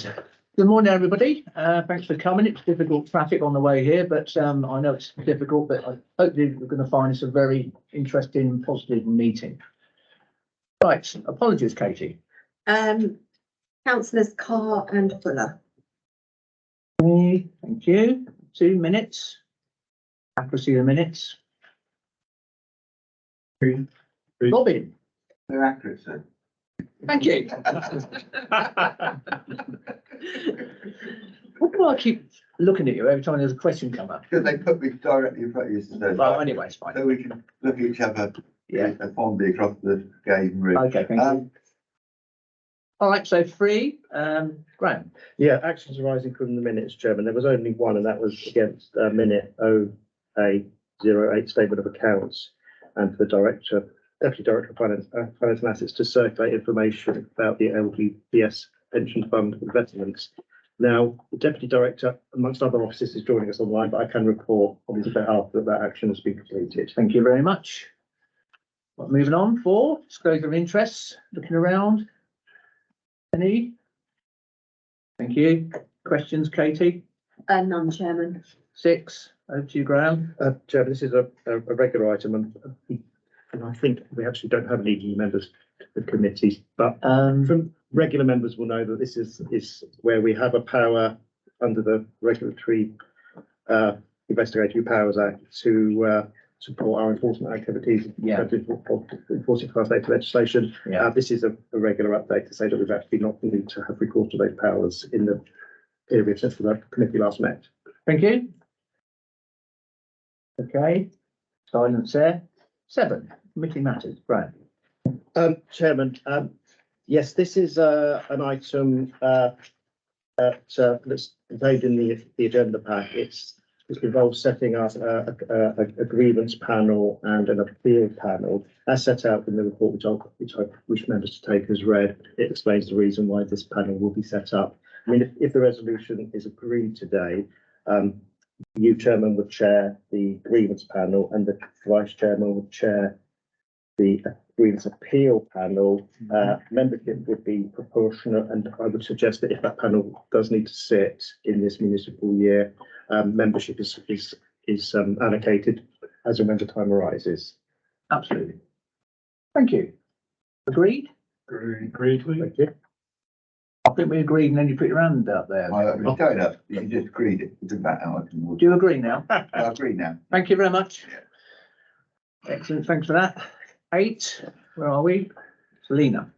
Good morning, everybody. Thanks for coming. It's difficult traffic on the way here, but I know it's difficult, but I hope you're going to find this a very interesting, positive meeting. Right, apologies, Katie. Councillors Carr and Fuller. Okay, thank you. 2 minutes. Accuracy of the minutes. Robin. They're accurate, sir. Thank you. Why do I keep looking at you every time there's a question come up? Because they put me directly in front of you, so, Well, anyway, it's fine. so we can look at each other Yeah. fondly across the game room. Okay, thank you. All right, so 3, Graham. Yeah, actions arising from the minutes, Chairman. There was only one, and that was against minute 08 statement of accounts, and for the Deputy Director of Finance and Assets to circulate information about the LGPS pension fund investments. Now, the Deputy Director, amongst other officers, is joining us online, but I can report on his behalf that action has been completed. Thank you very much. Well, moving on, 4, disclosure of interests, looking around. Any? Thank you. Questions, Katie? None, Chairman. 6, over to you, Graham. Chairman, this is a regular item, and I think we actually don't have any new members of committees, but from regular members will know that this is where we have a power under the Regulatory Investigatory Powers Act to support our enforcement activities. Yeah. Enforcing class data legislation. Yeah. This is a regular update to say that we've actually not needed to have recourse to those powers in the period since the committee last met. Thank you. Okay, silence there. 7, committee matters, Graham. Chairman, yes, this is an item that's contained in the agenda pack. It involves setting up a grievance panel and an appeal panel, as set out in the report, which I wish members to take as read. It explains the reason why this panel will be set up. I mean, if the resolution is agreed today, you, Chairman, would chair the grievance panel, and the Vice Chairman would chair the grievance appeal panel. Membership would be proportionate, and I would suggest that if that panel does need to sit in this municipal year, membership is allocated as and when the time arises. Absolutely. Thank you. Agreed? Agreed. Thank you. I think we agreed, and then you put your hand up there. Going up, you just agreed it. It doesn't matter. Do you agree now? I agree now. Thank you very much. Excellent, thanks for that. 8, where are we? Selena.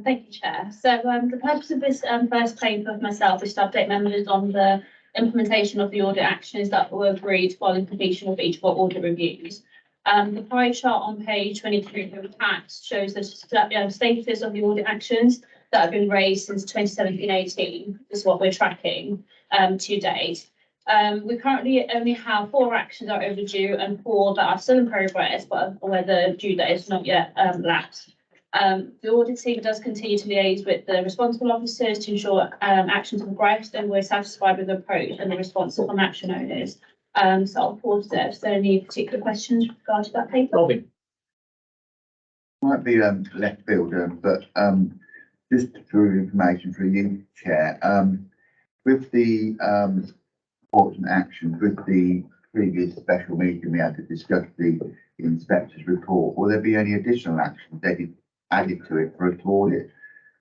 Thank you, Chair. So the purpose of this first paper of myself is to update members on the implementation of the audit actions that were agreed following completion of each of our audit reviews. The pie chart on page 23 of the tax shows the status of the audit actions that have been raised since 2017-18 is what we're tracking to date. We currently only have 4 actions that are overdue and 4 that are still in progress, but where the due date is not yet lapsed. The audit team does continue to liaise with the responsible officers to ensure actions are progressed, and we're satisfied with the approach and the response from action owners. So I'll pause there. Is there any particular questions with regard to that paper? Robin. Might be left field, but just for information for you, Chair, with the important actions, with the previous special meeting we had to discuss the inspector's report, will there be any additional actions added to it for us to audit,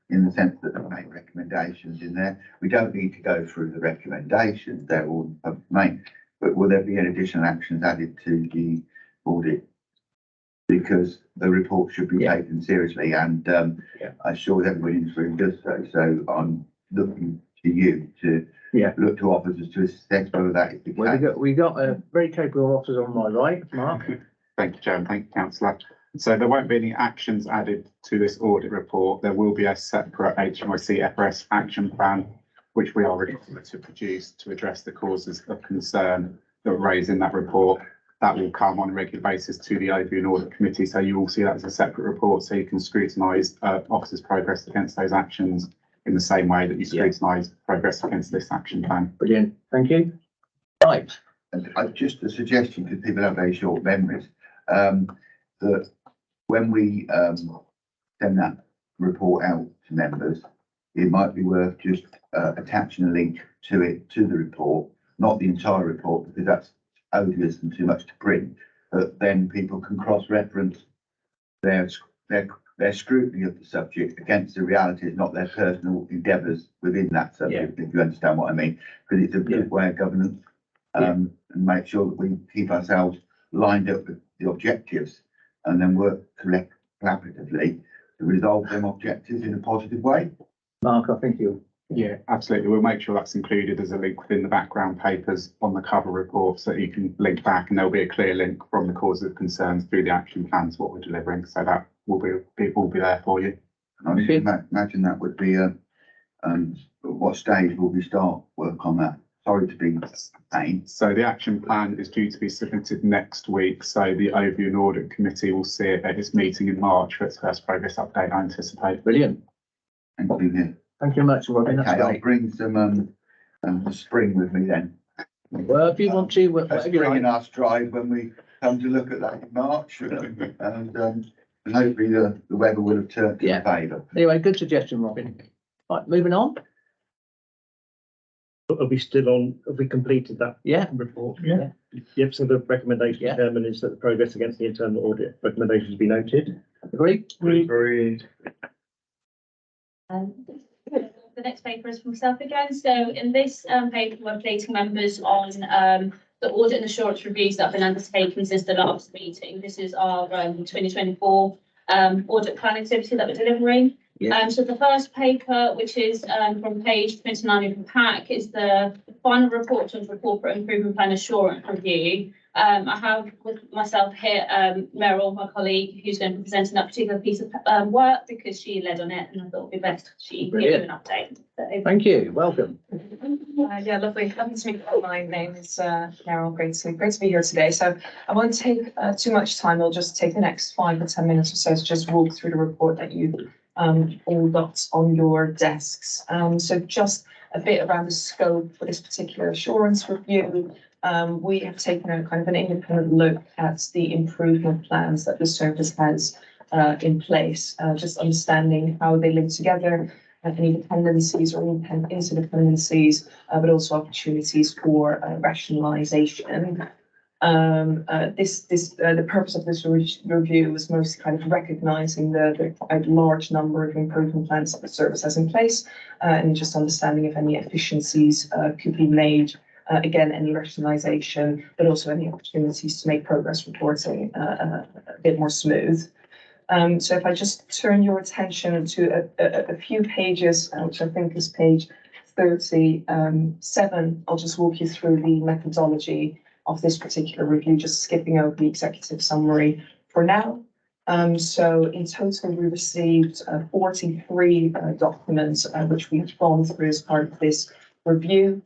in the sense that they make recommendations in there? We don't need to go through the recommendations, they're all made, but will there be any additional actions added to the audit? Because the report should be taken seriously, and I'm sure everybody in this room does so. So I'm looking to you to look to officers to assess whether that is the case. Well, we got a very capable officer on my right, Mark. Thank you, Chairman. Thank you, Councillor. So there won't be any actions added to this audit report. There will be a separate HMIC FRS action plan, which we are required to produce to address the causes of concern that were raised in that report. That will come on a regular basis to the Overview and Audit Committee. So you will see that as a separate report, so you can scrutinise officers' progress against those actions in the same way that you scrutinise progress against this action plan. Brilliant. Thank you. Right. And just a suggestion, because people have very short memories, that when we send that report out to members, it might be worth just attaching a link to it, to the report, not the entire report, because that's odious and too much to print. But then people can cross-reference their scrutiny of the subject against the realities, not their personal endeavours within that subject, if you understand what I mean. Because it's a good way of governance, and make sure that we keep ourselves lined up with the objectives and then work collaboratively to resolve them objectives in a positive way. Mark, I think you. Yeah, absolutely. We'll make sure that's included as a link within the background papers on the cover report, so that you can link back, and there'll be a clear link from the cause of concerns through the action plans, what we're delivering. So that will be there for you. I imagine that would be what stage will we start work on that? Sorry to be a pain. So the action plan is due to be submitted next week. So the Overview and Audit Committee will see it at its meeting in March for its first progress update, I anticipate. Brilliant. Thank you. Thank you very much, Robin. Okay, That's I'll great. bring some spring with me then. Well, if you want to, whatever you Spring like. in our stride when we come to look at that in March, and hopefully the weather will have turned in favour. Anyway, good suggestion, Robin. Right, moving on. Are we still on, have we completed that Yeah. report? Yeah. Yep, so the recommendation, Yeah. Chairman, is that the progress against the internal audit recommendations be noted. Agree? Agreed. The next paper is from myself again. So in this paper, we're updating members on the audit and assurance reviews that have been undertaken since the last meeting. This is our 2024 audit plan activity that we're delivering. Yeah. So the first paper, which is from page 29 of the pack, is the final report of the corporate improvement plan assurance review. I have with myself here Meryl, my colleague, who's going to be presenting that particular piece of work because she led on it, and I thought it would be best she give you an update. So, Thank you. Welcome. Yeah, lovely to meet you. My name is Meryl. Great to be here today. So I won't take too much time. I'll just take the next 5 or 10 minutes or so to just walk through the report that you all got on your desks. So just a bit around the scope for this particular assurance review. We have taken a kind of an independent look at the improvement plans that the service has in place, just understanding how they link together, any dependencies or interdependencies, but also opportunities for rationalisation. The purpose of this review was mostly kind of recognising the quite large number of improvement plans that the service has in place, and just understanding if any efficiencies could be made. Again, any rationalisation, but also any opportunities to make progress reporting a bit more smooth. So if I just turn your attention to a few pages, which I think is page 37, I'll just walk you through the methodology of this particular review, just skipping over the executive summary for now. So in total, we received 43 documents, which we've gone through as part of this review.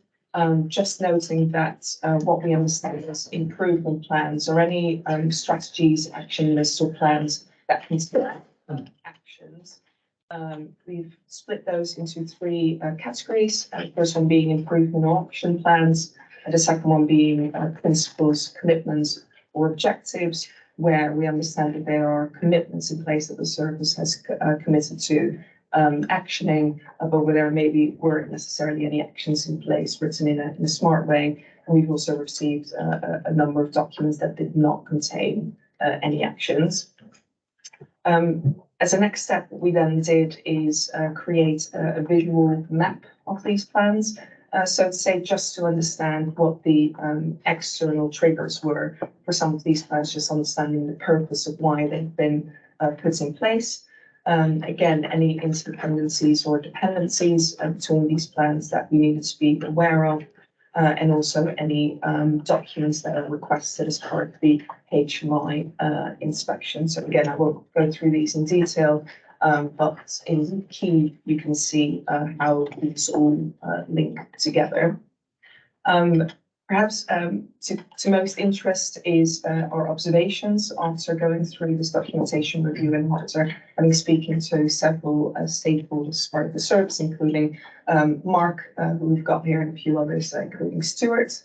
Just noting that what we understand as improvement plans or any strategies, action lists or plans that consider actions. We've split those into 3 categories. The first one being improvement or action plans, and the second one being principles, commitments or objectives, where we understand that there are commitments in place that the service has committed to actioning, but where there maybe weren't necessarily any actions in place written in a smart way. And we've also received a number of documents that did not contain any actions. As a next step, what we then did is create a visual map of these plans. So to say, just to understand what the external triggers were for some of these plans, just understanding the purpose of why they've been put in place. Again, any interdependencies or dependencies between these plans that we needed to be aware of, and also any documents that are requested as part of the HMI inspection. So again, I won't go through these in detail, but in key, you can see how these all link together. Perhaps to most interest is our observations after going through this documentation review and after having speaking to several stakeholders as part of the service, including Mark, who we've got here, and a few others, including Stuart.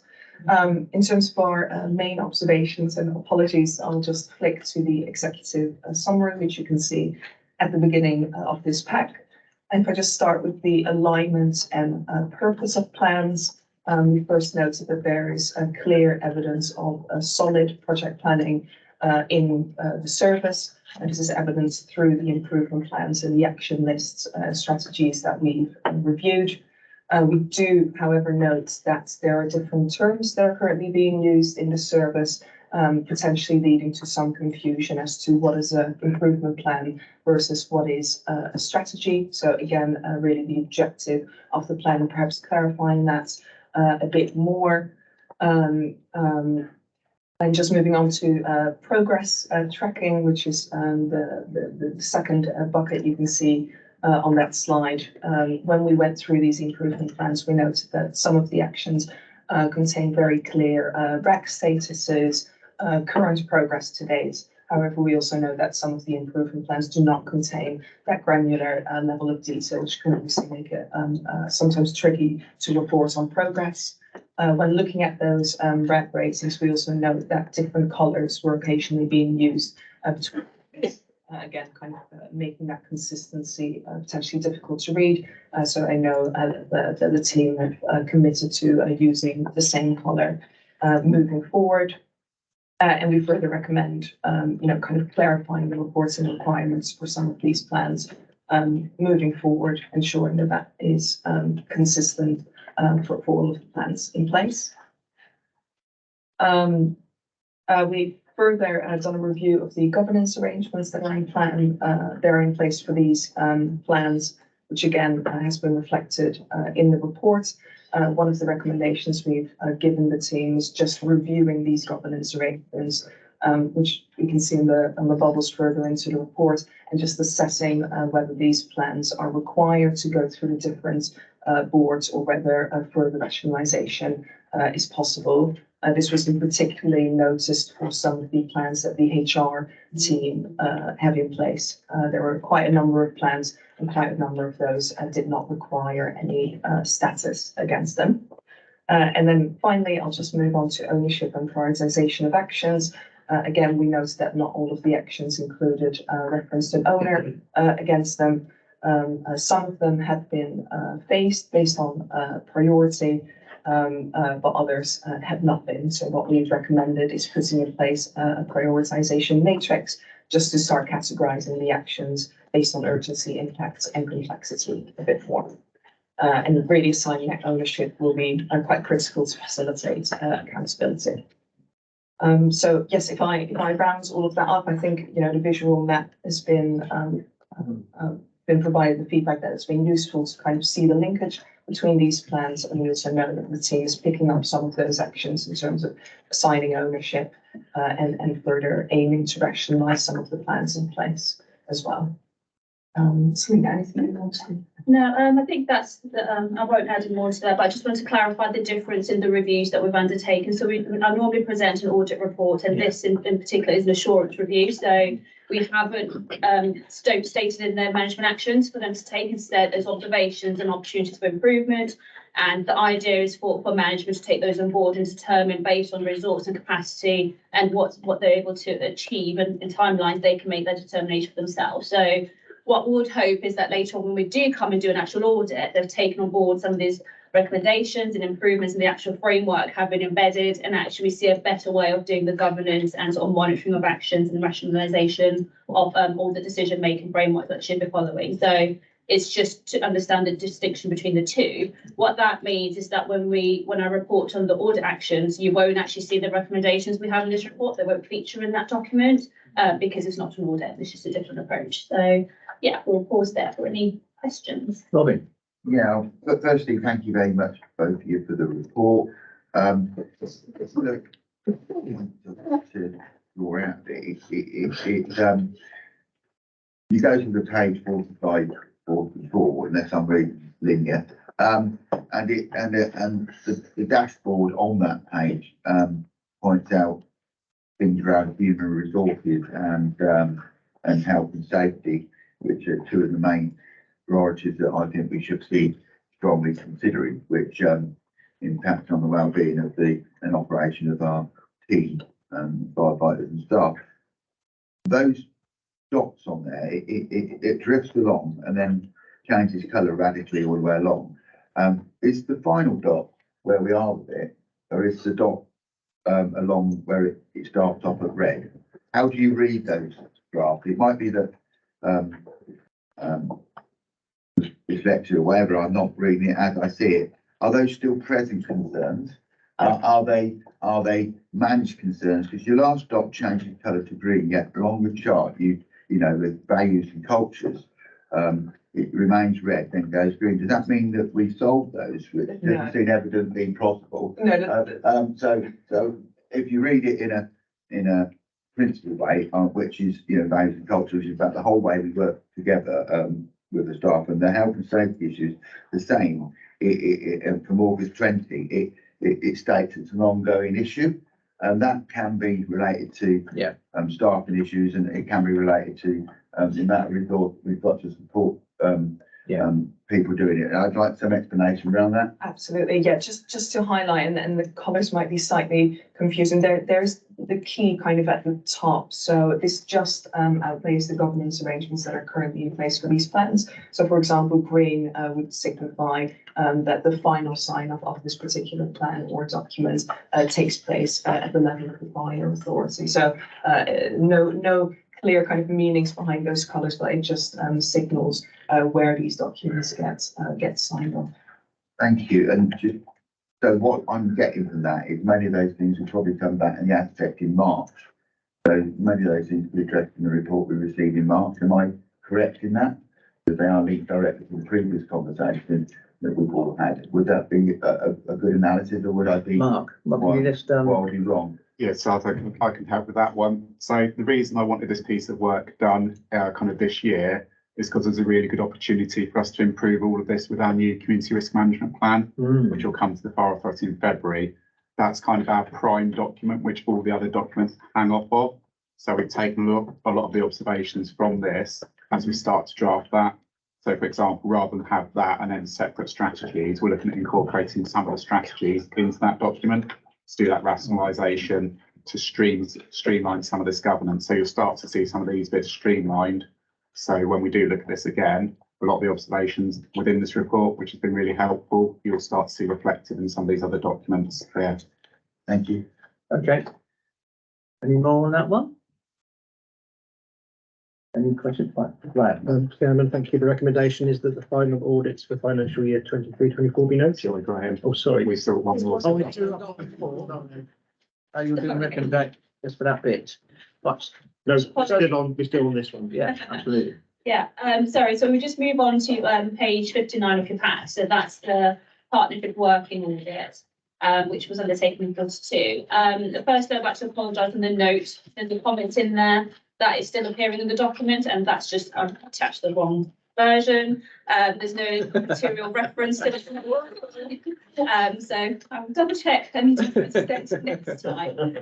In terms of our main observations, and apologies, I'll just flick to the executive summary, which you can see at the beginning of this pack. if I just start with the alignment and purpose of plans, we first noted that there is a clear evidence of a solid project planning in the service. And this is evidenced through the improvement plans and the action lists, strategies that we've reviewed. We do, however, note that there are different terms that are currently being used in the service, potentially leading to some confusion as to what is an improvement plan versus what is a strategy. So again, really the objective of the plan, perhaps clarifying that a bit more. And just moving on to progress tracking, which is the second bucket you can see on that slide. When we went through these improvement plans, we noted that some of the actions contain very clear RAC statuses, current progress to date. However, we also know that some of the improvement plans do not contain that granular level of detail, which can obviously make it sometimes tricky to report on progress. When looking at those RAC ratings, we also note that different colours were occasionally being used between again, kind of making that consistency potentially difficult to read. So I know that the team have committed to using the same colour moving forward. And we further recommend, kind of clarifying the reporting requirements for some of these plans moving forward, ensuring that that is consistent for all of the plans in place. We've further done a review of the governance arrangements that are in place for these plans, which again has been reflected in the report. One of the recommendations we've given the team is just reviewing these governance arrangements, which we can see in the bubbles further into the report, and just assessing whether these plans are required to go through the different boards or whether further rationalisation is possible. This was in particularly noticed for some of the plans that the HR team have in place. There were quite a number of plans, and quite a number of those did not require any status against them. And then finally, I'll just move on to ownership and prioritisation of actions. Again, we noticed that not all of the actions included referenced an owner against them. Some of them have been phased based on priority, but others have not been. So what we've recommended is putting in place a prioritisation matrix just to start categorising the actions based on urgency, impact and complexity a bit more. And really assigning that ownership will be quite critical to facilitate accountability. So yes, if I round all of that up, I think, the visual map has been provided the feedback that it's been useful to kind of see the linkage between these plans, and we also know that the team is picking up some of those actions in terms of assigning ownership and further aiming to rationalise some of the plans in place as well. Selena, anything you want to? No, I think that's I won't add more to that, but I just want to clarify the difference in the reviews that we've undertaken. So I normally present an audit report, and this in particular is an assurance review. So we haven't stated in their management actions for them to take. Instead, as observations and opportunities for improvement. And the idea is for management to take those on board and determine, based on resource and capacity and what they're able to achieve and timelines, they can make that determination for themselves. So what we would hope is that later on, when we do come and do an actual audit, they've taken on board some of these recommendations and improvements in the actual framework have been embedded, and actually see a better way of doing the governance and sort of monitoring of actions and rationalisation of all the decision-making framework that should be following. So it's just to understand the distinction between the two. What that means is that when I report on the audit actions, you won't actually see the recommendations we have in this report. They won't feature in that document because it's not an audit. It's just a different approach. So yeah, we'll pause there for any questions. Robin. Yeah, but firstly, thank you very much, both of you, for the report. Look, to draw out you go to the page 45, 44, unless I'm reading linear, and the dashboard on that page points out things around human resources and health and safety, which are two of the main priorities that I think we should be strongly considering, which impact on the well-being of and operation of our team, firefighters and staff. Those dots on there, it drifts along, and then changes colour radically all the way along. Is the final dot where we are with it, or is the dot along where it starts off at red? How do you read those drafts? It might be that dyslexia or whatever, I'm not reading it as I see it. Are those still present concerns? Are they managed concerns? Because your last dot changes colour to green, yet along the chart, you know, with values and cultures, it remains red, then goes green. Does that mean that we solved those, which doesn't seem evidently possible? No, So if you read it in a principal way, which is, you know, values and culture, which is about the whole way we work together with the staff, and the health and safety issues, the same. From August 20, it states it's an ongoing issue, and that can be related to staffing issues, and it can be related to the amount of resource we've got to support people doing it. I'd like some explanation around that. absolutely. Yeah, just to highlight, and the colours might be slightly confusing. There's the key kind of at the top. So this just outlays the governance arrangements that are currently in place for these plans. So for example, green would signify that the final sign off of this particular plan or document takes place at the level of the buyer authority. So no clear kind of meanings behind those colours, but it just signals where these documents get signed off. Thank you. And just so what I'm getting from that is many of those things will probably come back in the aspect in March. So many of those things will be addressed in the report we received in March. Am I correct in that? Because they are linked directly to the previous conversation that we've all had. Would that be a good analysis, or would I be Mark, can you just, wildly wrong? Yeah, so I can help with that one. So the reason I wanted this piece of work done kind of this year is because there's a really good opportunity for us to improve all of this with our new community risk management plan, which will come to the Fire Authority in February. That's kind of our prime document, which all the other documents hang off of. So we've taken a lot of the observations from this as we start to draft that. So for example, rather than have that and then separate strategies, we're looking at incorporating some of the strategies into that document to do that rationalisation, to streamline some of this governance. So you'll start to see some of these bits streamlined. So when we do look at this again, a lot of the observations within this report, which has been really helpful, you'll start to see reflected in some of these other documents there. Thank you. okay. Any more on that one? Any questions? Right. Chairman, thank you. The recommendation is that the final audits for financial year 23-24 be noted. Shall I go ahead? Oh, sorry. We still want more. Oh, you're doing recommendation just for that bit. Right. No, we're still on this one. Yeah, absolutely. Yeah, sorry, so we just move on to page 59 of your pack. So that's the partnership working audit, which was undertaken in +2. First, I'd like to apologise on the note. There's a comment in there that is still appearing in the document, and that's just attached to the wrong version. There's no material reference to this. So I'll double check any differences next time.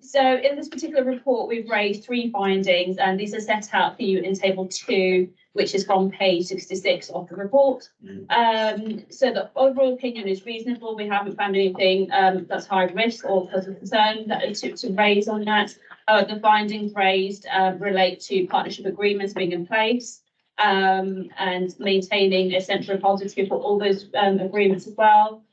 So in this particular report, we've raised 3 findings, and these are set out for you in table 2, which is from page 66 of the report. So the overall opinion is reasonable. We haven't found anything that's high risk or cause of concern to raise on that. The findings raised relate to partnership agreements being in place and maintaining a central repository for all those agreements as well.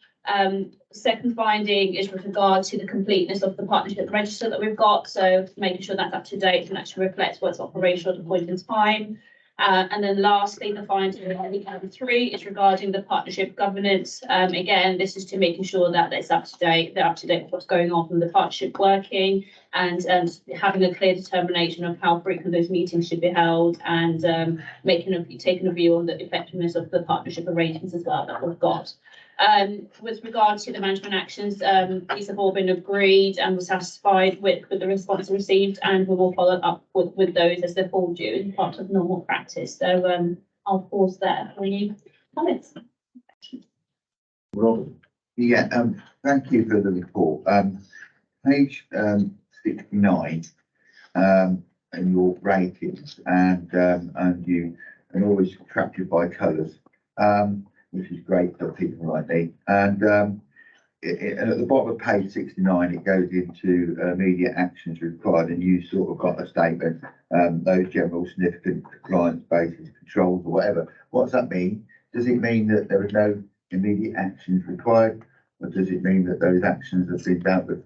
Second finding is with regard to the completeness of the partnership register that we've got, so making sure that's up to date and actually reflects what's operational at the point in time. And then lastly, the finding number 3 is regarding the partnership governance. Again, this is to making sure that it's up to date, they're up to date with what's going on from the partnership working, and having a clear determination of how frequent those meetings should be held, and taking a view on the effectiveness of the partnership arrangements as well that we've got. With regard to the management actions, these have all been agreed and we're satisfied with the response received, and we will follow up with those as they fall due as part of normal practice. So I'll pause there for any comments. Robin. Yeah, thank you for the report. Page 69, and your ratings, and always attracted by colours, which is great for people like me. And and at the bottom of page 69, it goes into immediate actions required, and you sort of got a statement, those general significant compliance basis controls or whatever. What does that mean? Does it mean that there are no immediate actions required, or does it mean that those actions have been dealt with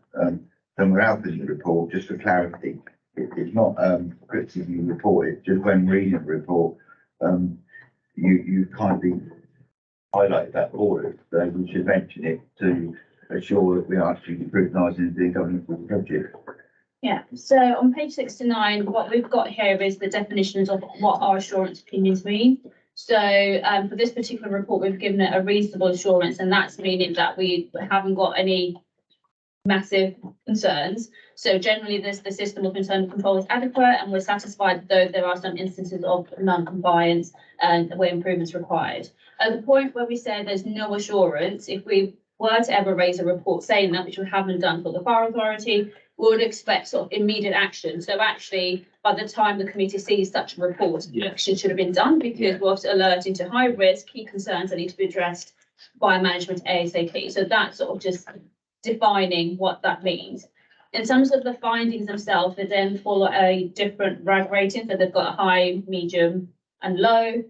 somewhere else in the report? Just for clarity, it's not criticism you report, it's just when reading the report, you kindly highlight that for us, so we should mention it to assure that we are actually scrutinising the governance of the budget. Yeah, so on page 69, what we've got here is the definitions of what our assurance opinions mean. So for this particular report, we've given it a reasonable assurance, and that's meaning that we haven't got any massive concerns. So generally, the system of internal control is adequate, and we're satisfied, though there are some instances of non-compliance and where improvements required. At the point where we say there's no assurance, if we were to ever raise a report saying that, which we haven't done for the fire authority, we would expect sort of immediate action. So actually, by the time the committee sees such a report, action should have been done, because we're alerting to high risk, key concerns that need to be addressed by management ASAP. So that's sort of just defining what that means. In terms of the findings themselves, they then follow a different RAG rating. So they've got a high, medium and low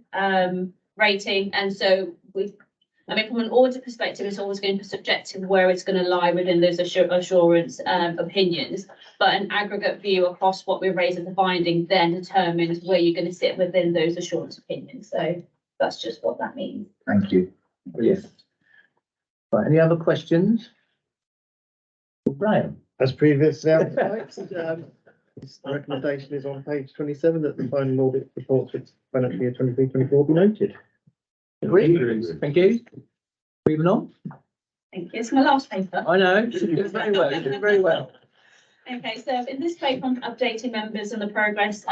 rating. And so from an audit perspective, it's always going to be subjective where it's going to lie within those assurance opinions. But an aggregate view across what we raise as a finding then determines where you're going to sit within those assurance opinions. So that's just what that means. Thank you. Yes. Right, any other questions? Graham? As previously advertised, the recommendation is on page 27 that the final audit report for financial year 23-24 be noted. Agreed. Thank you. Moving on. Thank you. It's my last paper. I know, you did very well, you did very well. Okay, so in this paper, I'm updating members on the progress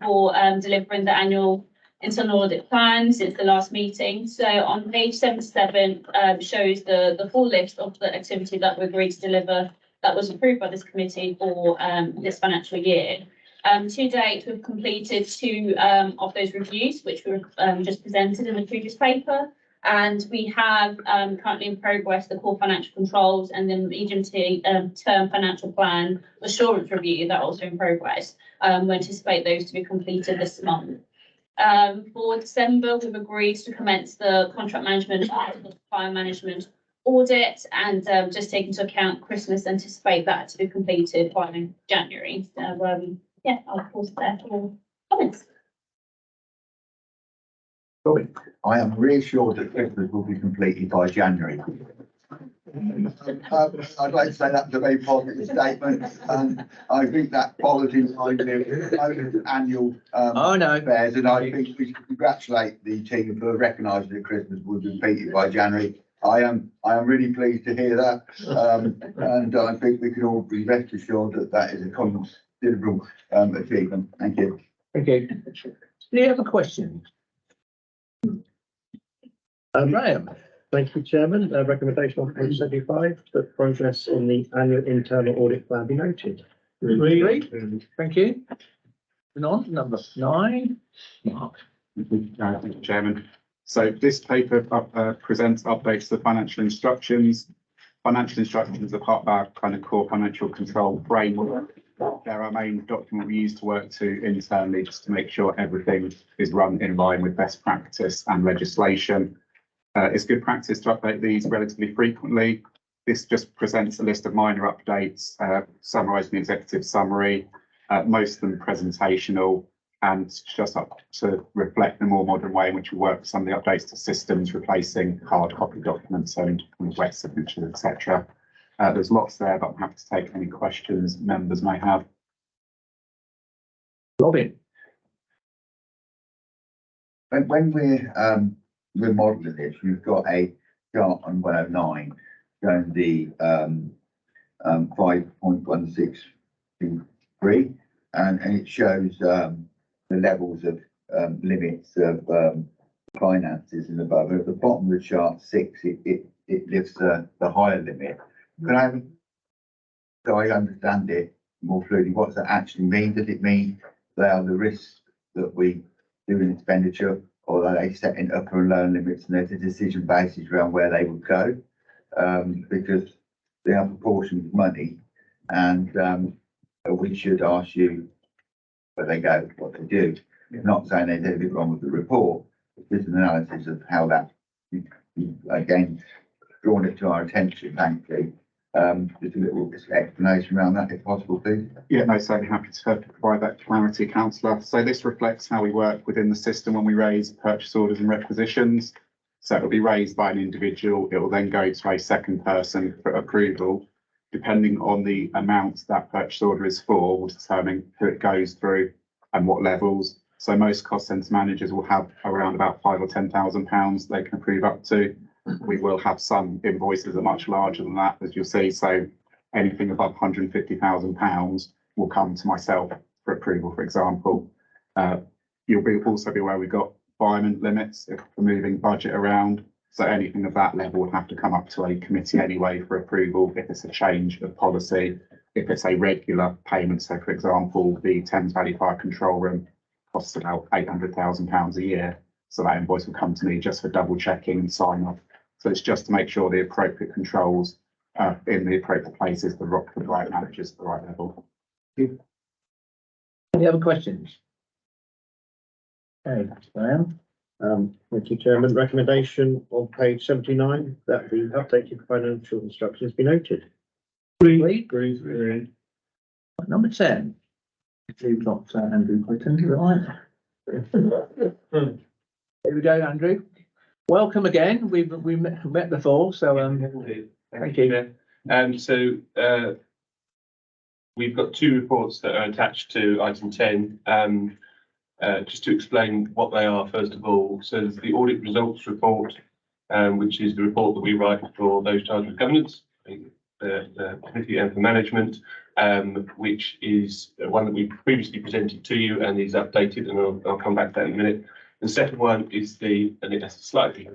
for delivering the annual internal audit plan since the last meeting. So on page 77 shows the full list of the activity that we agreed to deliver that was approved by this committee for this financial year. To date, we've completed 2 of those reviews, which were just presented in the previous paper. And we have currently in progress the core financial controls and then the medium-term financial plan assurance review that are also in progress. We anticipate those to be completed this month. For December, we've agreed to commence the contract management and fire management audit, and just take into account Christmas, anticipate that to be completed by January. So yeah, I'll pause there for comments. Robin? I am reassured that Christmas will be completed by January. I'd like to say that's a very positive statement, and I think that follows in line with annual Oh, no. affairs, and I think we should congratulate the team for recognising that Christmas will be completed by January. I am really pleased to hear that, and I think we can all be rest assured that that is a considerable achievement. Thank you. Thank you. Do you have a question? Graham? Thank you, Chairman. Recommendation on page 75 that progress on the annual internal audit plan be noted. Agreed. Thank you. Moving on to number 9. Mark? Thank you, Chairman. So this paper presents updates to the financial instructions. Financial instructions are part of our kind of core financial control framework. They're our main document we use to work to internally, just to make sure everything is run in line with best practice and legislation. It's good practice to update these relatively frequently. This just presents a list of minor updates, summarising the executive summary, most of them presentational, and just up to reflect the more modern way in which we work with some of the updates to systems, replacing hard copy documents and wet signatures, etc. There's lots there, but I'm happy to take any questions members may have. Robin? When we're modelling this, we've got a chart on 109 showing the 5.163, and it shows the levels of limits of finances and above. At the bottom of the chart 6, it lifts the higher limit. Can I, so I understand it more fluidly, what does that actually mean? Does it mean they are the risks that we do in expenditure, or are they setting upper and lower limits and there's a decision basis around where they would go? because they are proportions of money, and we should ask you where they go, what they do. Not saying there's anything wrong with the report, it's just an analysis of how that, again, drawn it to our attention, thankfully. Just a little explanation around that, if possible, please. Yeah, no, certainly happy to provide that clarity, councillor. So this reflects how we work within the system when we raise purchase orders and requisitions. So it'll be raised by an individual. It will then go to a second person for approval. Depending on the amount that purchase order is for, will determine who it goes through and what levels. So most cost centre managers will have around about £5,000 or £10,000 they can approve up to. We will have some invoices that are much larger than that, as you'll see. So anything above £150,000 will come to myself for approval, for example. You'll also be aware we've got environment limits if we're moving budget around. So anything of that level would have to come up to a committee anyway for approval if it's a change of policy, if it's a regular payment. So, for example, the Thames Valley Fire Control Room costs about £800,000 a year. So that invoice will come to me just for double checking and sign off. So it's just to make sure the appropriate controls in the appropriate places, the right managers at the right level. Any other questions? Okay, Graham. Thank you, Chairman. Recommendation on page 79 that the updated financial instructions be noted. Agreed. Number 10. We've got Andrew Clinton, right? Here we go, Andrew. Welcome again. We met before, so thank you. We've got two reports that are attached to item 10. Just to explain what they are, first of all. So there's the audit results report, which is the report that we write for those charged with governance, the committee and for management, which is one that we previously presented to you and is updated, and I'll come back to that in a minute. The second one is and it's a slightly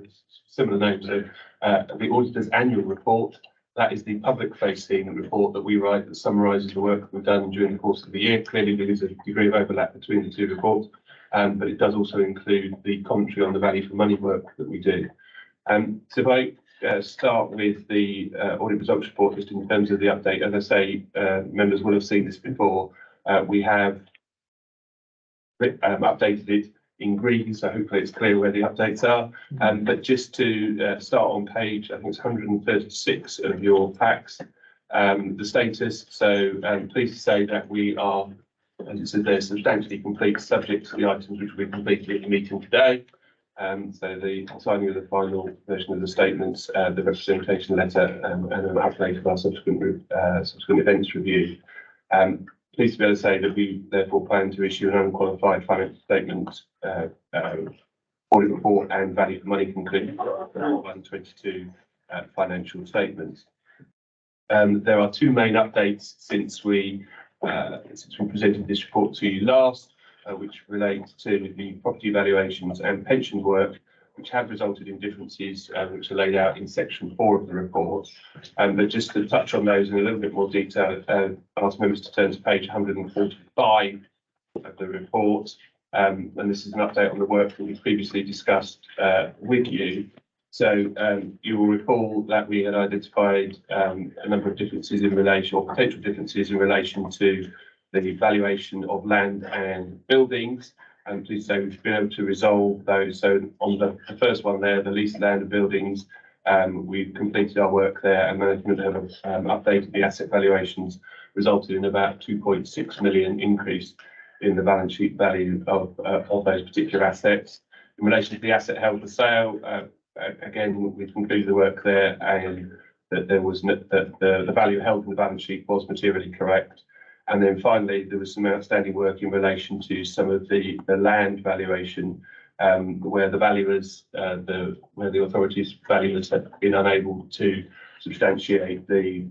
similar name, so the auditor's annual report. That is the public-facing report that we write that summarises the work we've done during the course of the year. Clearly, there is a degree of overlap between the two reports, but it does also include the commentary on the value for money work that we do. So if I start with the audit results report, just in terms of the update, as I say, members will have seen this before. We have updated it in green, so hopefully it's clear where the updates are. But just to start on page, I think it's 136 of your packs, the status. So pleased to say that we are, as it said there, substantially complete, subject to the items which we completed at the meeting today. So the signing of the final version of the statements, the representation letter, and an update of our subsequent events review. Pleased to be able to say that we therefore plan to issue an unqualified financial statement, audit report and value for money conclusion for 122 financial statements. There are two main updates since we presented this report to you last, which relate to the property valuations and pension work, which have resulted in differences which are laid out in section 4 of the report. But just to touch on those in a little bit more detail, ask members to turn to page 145 of the report. And this is an update on the work that we previously discussed with you. So you will recall that we had identified a number of differences in relation, or potential differences in relation to the valuation of land and buildings. And please say we've been able to resolve those. So on the first one there, the leased land and buildings, we've completed our work there, and management have updated the asset valuations, resulted in about 2.6 million increase in the balance sheet value of those particular assets. In relation to the asset held for sale, again, we've concluded the work there, and that the value held in the balance sheet was materially correct. And then finally, there was some outstanding work in relation to some of the land valuation, where the valuers, where the authorities valuers have been unable to substantiate the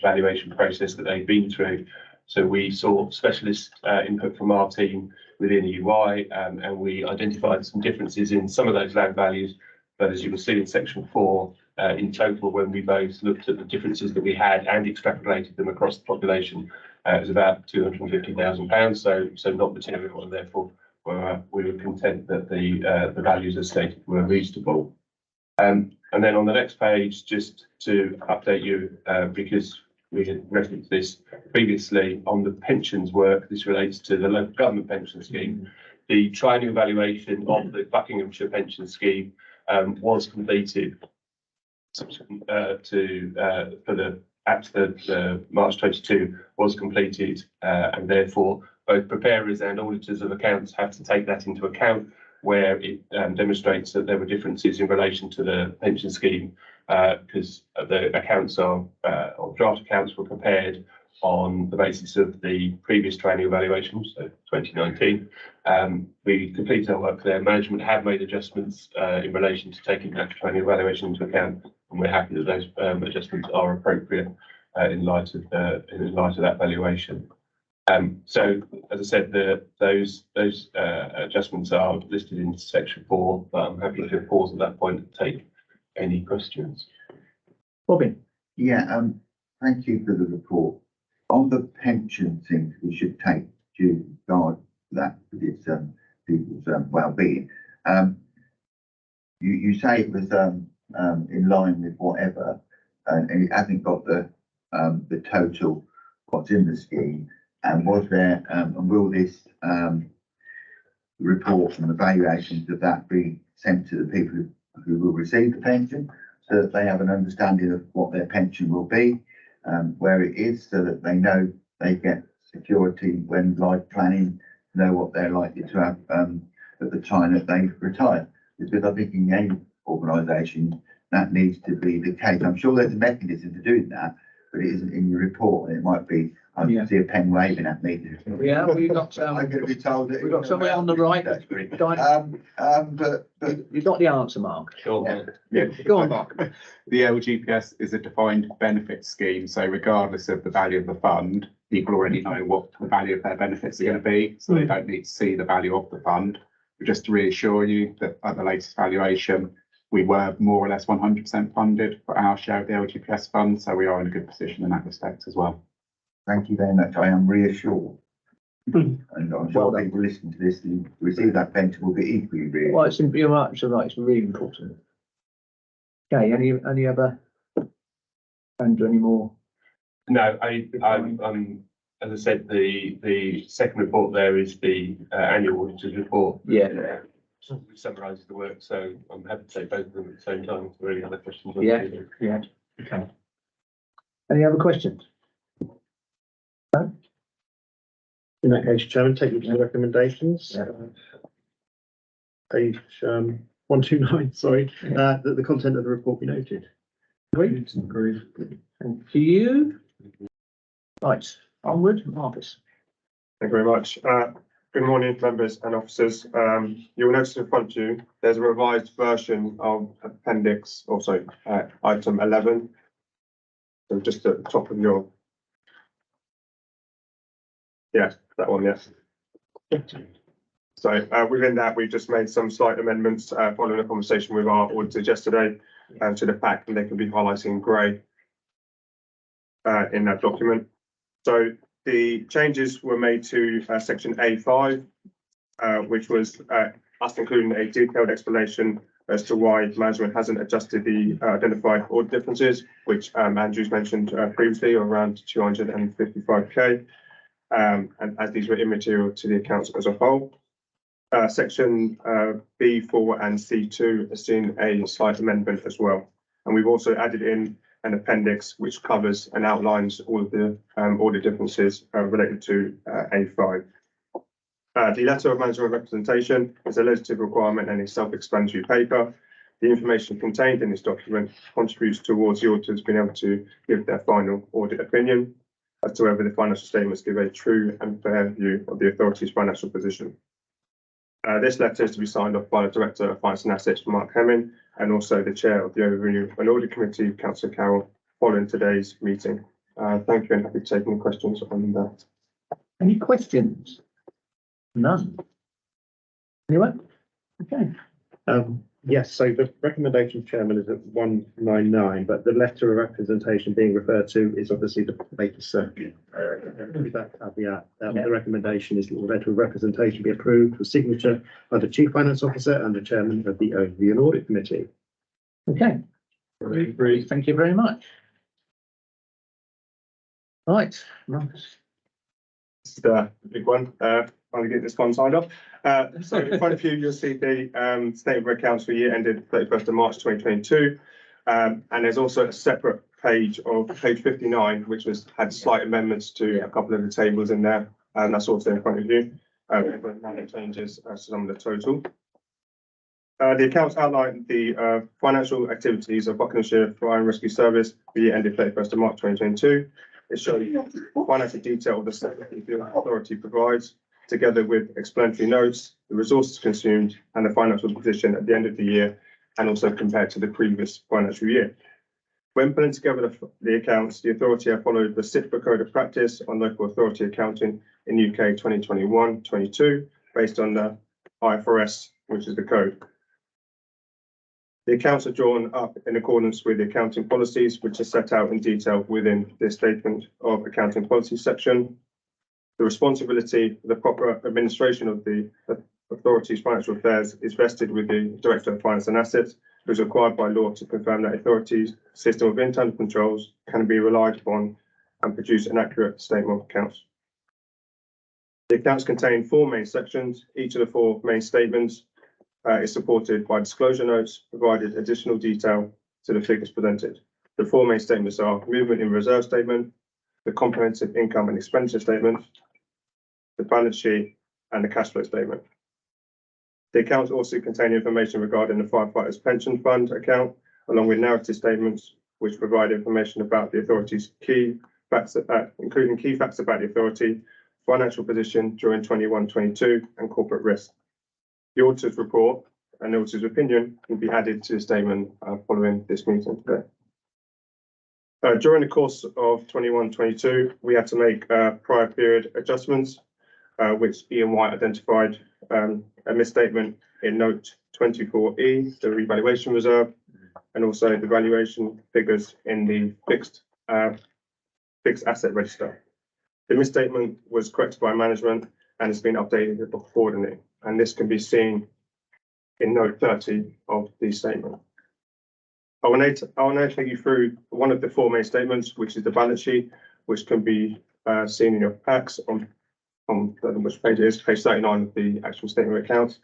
valuation process that they've been through. So we sought specialist input from our team within EY, and we identified some differences in some of those land values. But as you will see in section 4, in total, when we both looked at the differences that we had and extrapolated them across the population, it was about £250,000, so not material, and therefore we were content that the values as stated were reasonable. And then on the next page, just to update you, because we had referenced this previously on the pensions work, this relates to the local government pension scheme. The triennial valuation of the Buckinghamshire pension scheme was completed after the March 22 was completed, and therefore both preparers and auditors of accounts have to take that into account, where it demonstrates that there were differences in relation to the pension scheme, because the accounts or draft accounts were prepared on the basis of the previous triennial valuation, so 2019. We completed our work there. Management have made adjustments in relation to taking that triennial valuation into account, and we're happy that those adjustments are appropriate in light of that valuation. So, as I said, those adjustments are listed in section 4, but I'm happy to pause at that point and take any questions. Robin? Yeah, thank you for the report. On the pension things, we should take due regard to that with its people's well-being. You say it was in line with whatever, and it hasn't got the total what's in the scheme. And was there, and will this report and the valuations of that be sent to the people who will receive the pension, so that they have an understanding of what their pension will be, where it is, so that they know they get security when life planning, know what they're likely to have at the time that they retire? Because I think in any organisation that needs to be the case. I'm sure there's a mechanism for doing that, but it isn't in your report. And it might be, I can see a pen waving at me. Yeah, we've got, I'm going to be told that we've got somewhere on the right. That's great. Diane, But you got the answer, Mark. Sure. Yeah. Go on. The LGPS is a defined benefit scheme, so regardless of the value of the fund, people already know what the value of their benefits are going to be, so they don't need to see the value of the fund. But just to reassure you that at the latest valuation, we were more or less 100% funded for our share of the LGPS fund, so we are in a good position in that respect as well. thank you very much. I am reassured. And I'm sure Well done. people listening to this who receive that pension will be equally reassured. Well, you're right, so right, it's really important. Okay, any other, and any more? No, I'm, as I said, the second report there is the annual auditor's report. Yeah. Which summarises the work, so I'm happy to take both of them at the same time. If there are any other questions? Yeah. Yeah, okay. Any other questions? No? In that case, Chairman, take you to the recommendations. Yeah. Page 129, sorry, that the content of the report be noted. Great. Thank you. Right, onward, Marcus. Thank you very much. Good morning, members and officers. You will notice in front of you, there's a revised version of appendix, also item 11. So just at the top of your, yeah, that one, yes. So within that, we've just made some slight amendments following a conversation with our auditors yesterday to the pack, and they can be highlighted in grey in that document. So the changes were made to section A5, which was us including a detailed explanation as to why management hasn't adjusted the identified audit differences, which Andrew's mentioned previously, around 255k, and as these were immaterial to the accounts as a whole. Section B4 and C2 has seen a slight amendment as well, and we've also added in an appendix which covers and outlines all of the audit differences related to A5. The letter of management representation is a legislative requirement and is self-explanatory paper. The information contained in this document contributes towards the auditors being able to give their final audit opinion as to whether the financial statements give a true and fair view of the authority's financial position. This letter is to be signed off by the Director of Finance and Assets, Mark Hemming, and also the Chair of the Overview and Audit Committee, Councillor Carroll, following today's meeting. Thank you, and happy to take any questions on that. Any questions? None. Anyone? Okay. Yes, so the recommendation, Chairman, is at 199, but the letter of representation being referred to is obviously the latest circuit. With that caveat, the recommendation is that the letter of representation be approved for signature by the Chief Finance Officer and the Chairman of the Overview and Audit Committee. Okay, thank you very much. Right, Marcus. This is the big one, finally get this one signed off. So in front of you, you'll see the statement of accounts for year ended 31st of March 2022. And there's also a separate page of page 59, which had slight amendments to a couple of the tables in there, and that's also in front of you. Minor changes to some of the total. The accounts outline the financial activities of Buckinghamshire Fire and Rescue Service for the year ended 31st of March 2022. It shows financial detail of the statement the authority provides, together with explanatory notes, the resources consumed, and the financial position at the end of the year, and also compared to the previous financial year. When putting together the accounts, the authority have followed the CITPA Code of Practice on Local Authority Accounting in UK 2021-22, based on the IFRS, which is the code. The accounts are drawn up in accordance with the accounting policies, which are set out in detail within this statement of accounting policy section. The responsibility for the proper administration of the authority's financial affairs is vested with the Director of Finance and Assets, who is required by law to confirm that authority's system of internal controls can be relied upon and produce an accurate statement of accounts. The accounts contain 4 main sections. Each of the 4 main statements is supported by disclosure notes, provided additional detail to the figures presented. The 4 main statements are movement in reserve statement, the comprehensive income and expenditure statement, the balance sheet, and the cash flow statement. The accounts also contain information regarding the Firefighters Pension Fund account, along with narrative statements which provide information about the authority's key facts, including key facts about the authority, financial position during 21-22, and corporate risk. The auditor's report and the auditor's opinion will be added to the statement following this meeting today. During the course of 21-22, we had to make prior period adjustments, which Ian White identified a misstatement in note 24E, the revaluation reserve, and also the valuation figures in the fixed asset register. The misstatement was corrected by management and has been updated accordingly, and this can be seen in note 30 of the statement. I will now take you through one of the 4 main statements, which is the balance sheet, which can be seen in your packs on which page it is, page 39 of the actual statement of accounts,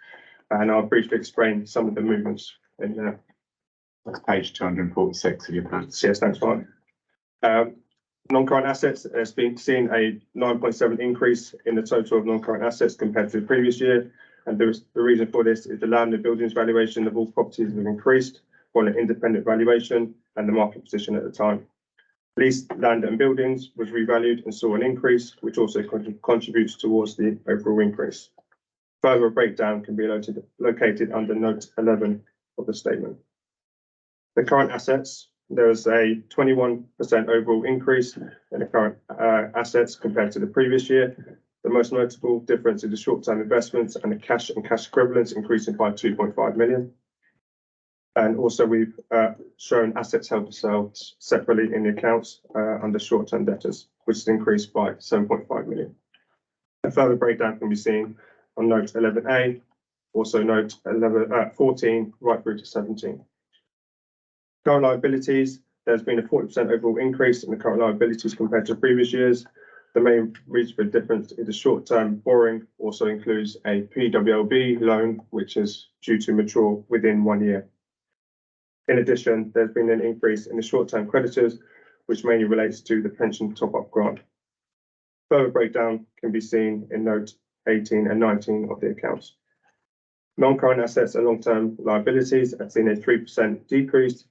and I'll briefly explain some of the movements in there. That's page 246 of your packs. Yes, thanks, Mark. Non-current assets has been seen a 9.7 increase in the total of non-current assets compared to the previous year, and the reason for this is the land and buildings valuation of all properties have increased on an independent valuation and the market position at the time. Leased land and buildings was revalued and saw an increase, which also contributes towards the overall increase. Further breakdown can be located under note 11 of the statement. The current assets, there is a 21% overall increase in the current assets compared to the previous year. The most notable difference is the short-term investments and the cash and cash equivalents increasing by 2.5 million. And also we've shown assets held for sale separately in the accounts under short-term debtors, which has increased by 7.5 million. A further breakdown can be seen on note 11A, also note 14 right through to 17. Current liabilities, there's been a 40% overall increase in the current liabilities compared to previous years. The main reason for the difference is the short-term borrowing also includes a PWLB loan, which is due to mature within 1 year. In addition, there's been an increase in the short-term creditors, which mainly relates to the pension top-up grant. Further breakdown can be seen in note 18 and 19 of the accounts. Non-current assets and long-term liabilities have seen a 3% decrease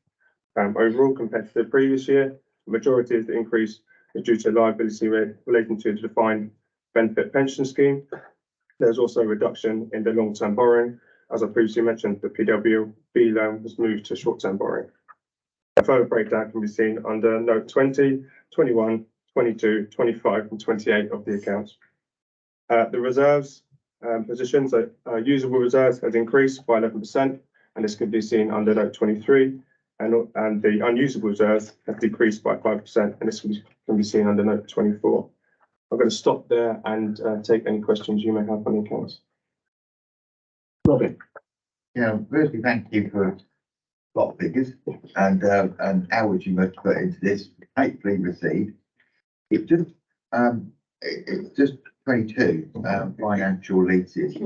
overall compared to the previous year. The majority of the increase is due to liability relating to the defined benefit pension scheme. There's also a reduction in the long-term borrowing. As I previously mentioned, the PWB loan was moved to short-term borrowing. A further breakdown can be seen under note 20, 21, 22, 25, and 28 of the accounts. The reserves positions, usable reserves has increased by 11%, and this can be seen under note 23, and the unusable reserves have decreased by 5%, and this can be seen under note 24. I'm going to stop there and take any questions you may have on the accounts. Robin. Yeah, firstly, thank you for lot of figures and hours you must put into this, hopefully received. It's just 22 financial leases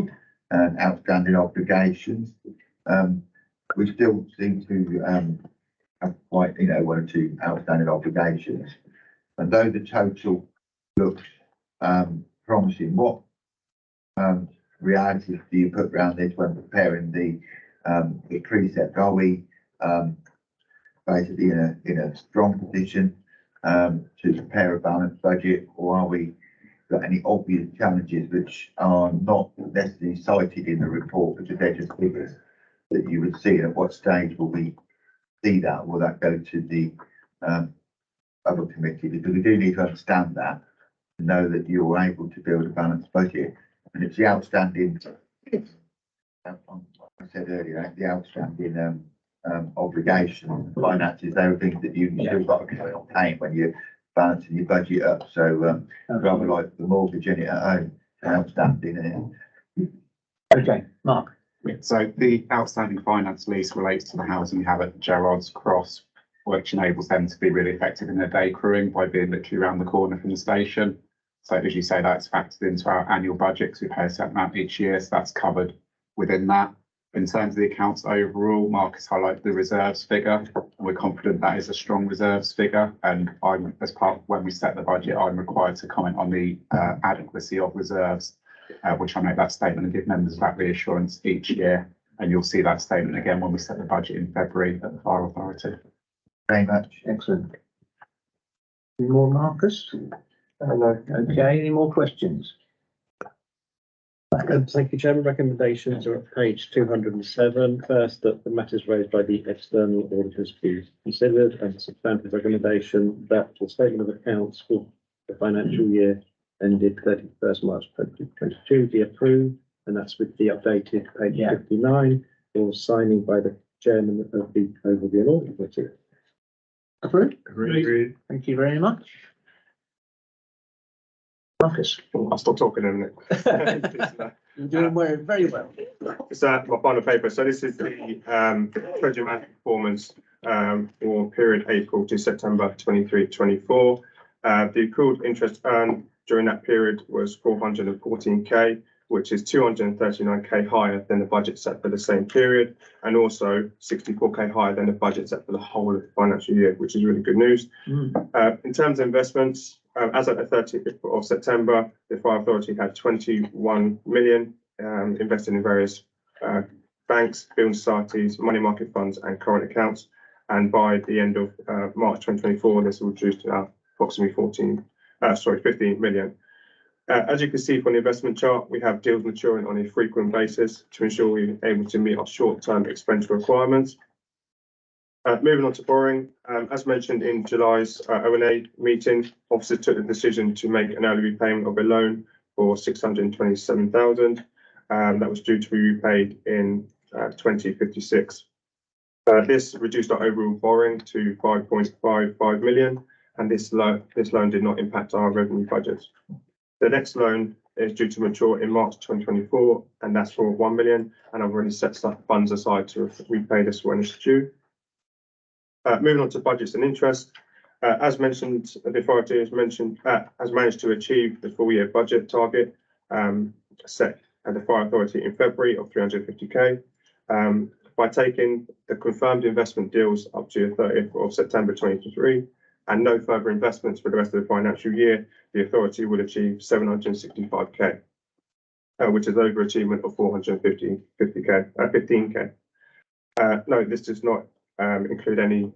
and outstanding obligations. We still seem to have quite, one or two outstanding obligations. And though the total looks promising, what realities do you put around this when preparing the precept? Are we basically in a strong position to prepare a balanced budget, or are we got any obvious challenges which are not necessarily cited in the report, because they're just figures that you would see? At what stage will we see that? Will that go to the other committee? Because we do need to understand that, to know that you're able to build a balanced budget. And it's the outstanding, I said earlier, the outstanding obligation finances, they are things that you've still got to carry on paying when you're balancing your budget up. So rather like the mortgage in it at home, outstanding. Okay, Mark. So the outstanding finance lease relates to the housing we have at Gerrard's Cross, which enables them to be really effective in their day crewing by being literally around the corner from the station. So as you say, that's factored into our annual budget because we pay a certain amount each year, so that's covered within that. In terms of the accounts overall, Marcus highlighted the reserves figure, and we're confident that is a strong reserves figure. And I'm, as part of when we set the budget, I'm required to comment on the adequacy of reserves, which I make that statement and give members of that reassurance each year. And you'll see that statement again when we set the budget in February at the Fire Authority. Very much. Excellent. Any more, Marcus? No. Okay, any more questions? Thank you, Chairman. Recommendations are at page 207. First, that the matters raised by the external auditors be considered, and substantive recommendation that the statement of accounts for the financial year ended 31st March 2022 be approved, and that's with the updated page 59 for signing by the chairman of the Overview and Audit Committee. Approved? Agreed. Thank you very much. Marcus. I'll stop talking in a minute. You're doing very well. It's my final paper. So this is the treasury management performance for period April to September 23-24. The accrued interest earned during that period was 414k, which is 239k higher than the budget set for the same period, and also 64k higher than the budget set for the whole of the financial year, which is really good news. In terms of investments, as at the 30th of September, the Fire Authority had 21 million invested in various banks, building societies, money market funds, and current accounts. And by the end of March 2024, this will reduce to approximately 15 million. As you can see from the investment chart, we have deals maturing on a frequent basis to ensure we're able to meet our short-term expenditure requirements. Moving on to borrowing, as mentioned in July's O&A meeting, officers took the decision to make an early repayment of a loan for 627,000. That was due to be repaid in 2056. This reduced our overall borrowing to 5.55 million, and this loan did not impact our revenue budget. The next loan is due to mature in March 2024, and that's for 1 million, and I've already set some funds aside to repay this when it's due. Moving on to budgets and interest, as mentioned, the authority has managed to achieve the full year budget target set at the Fire Authority in February of 350k. By taking the confirmed investment deals up to the 30th of September 2023 and no further investments for the rest of the financial year, the authority will achieve 765k, which is overachievement of 15k. No, this does not include any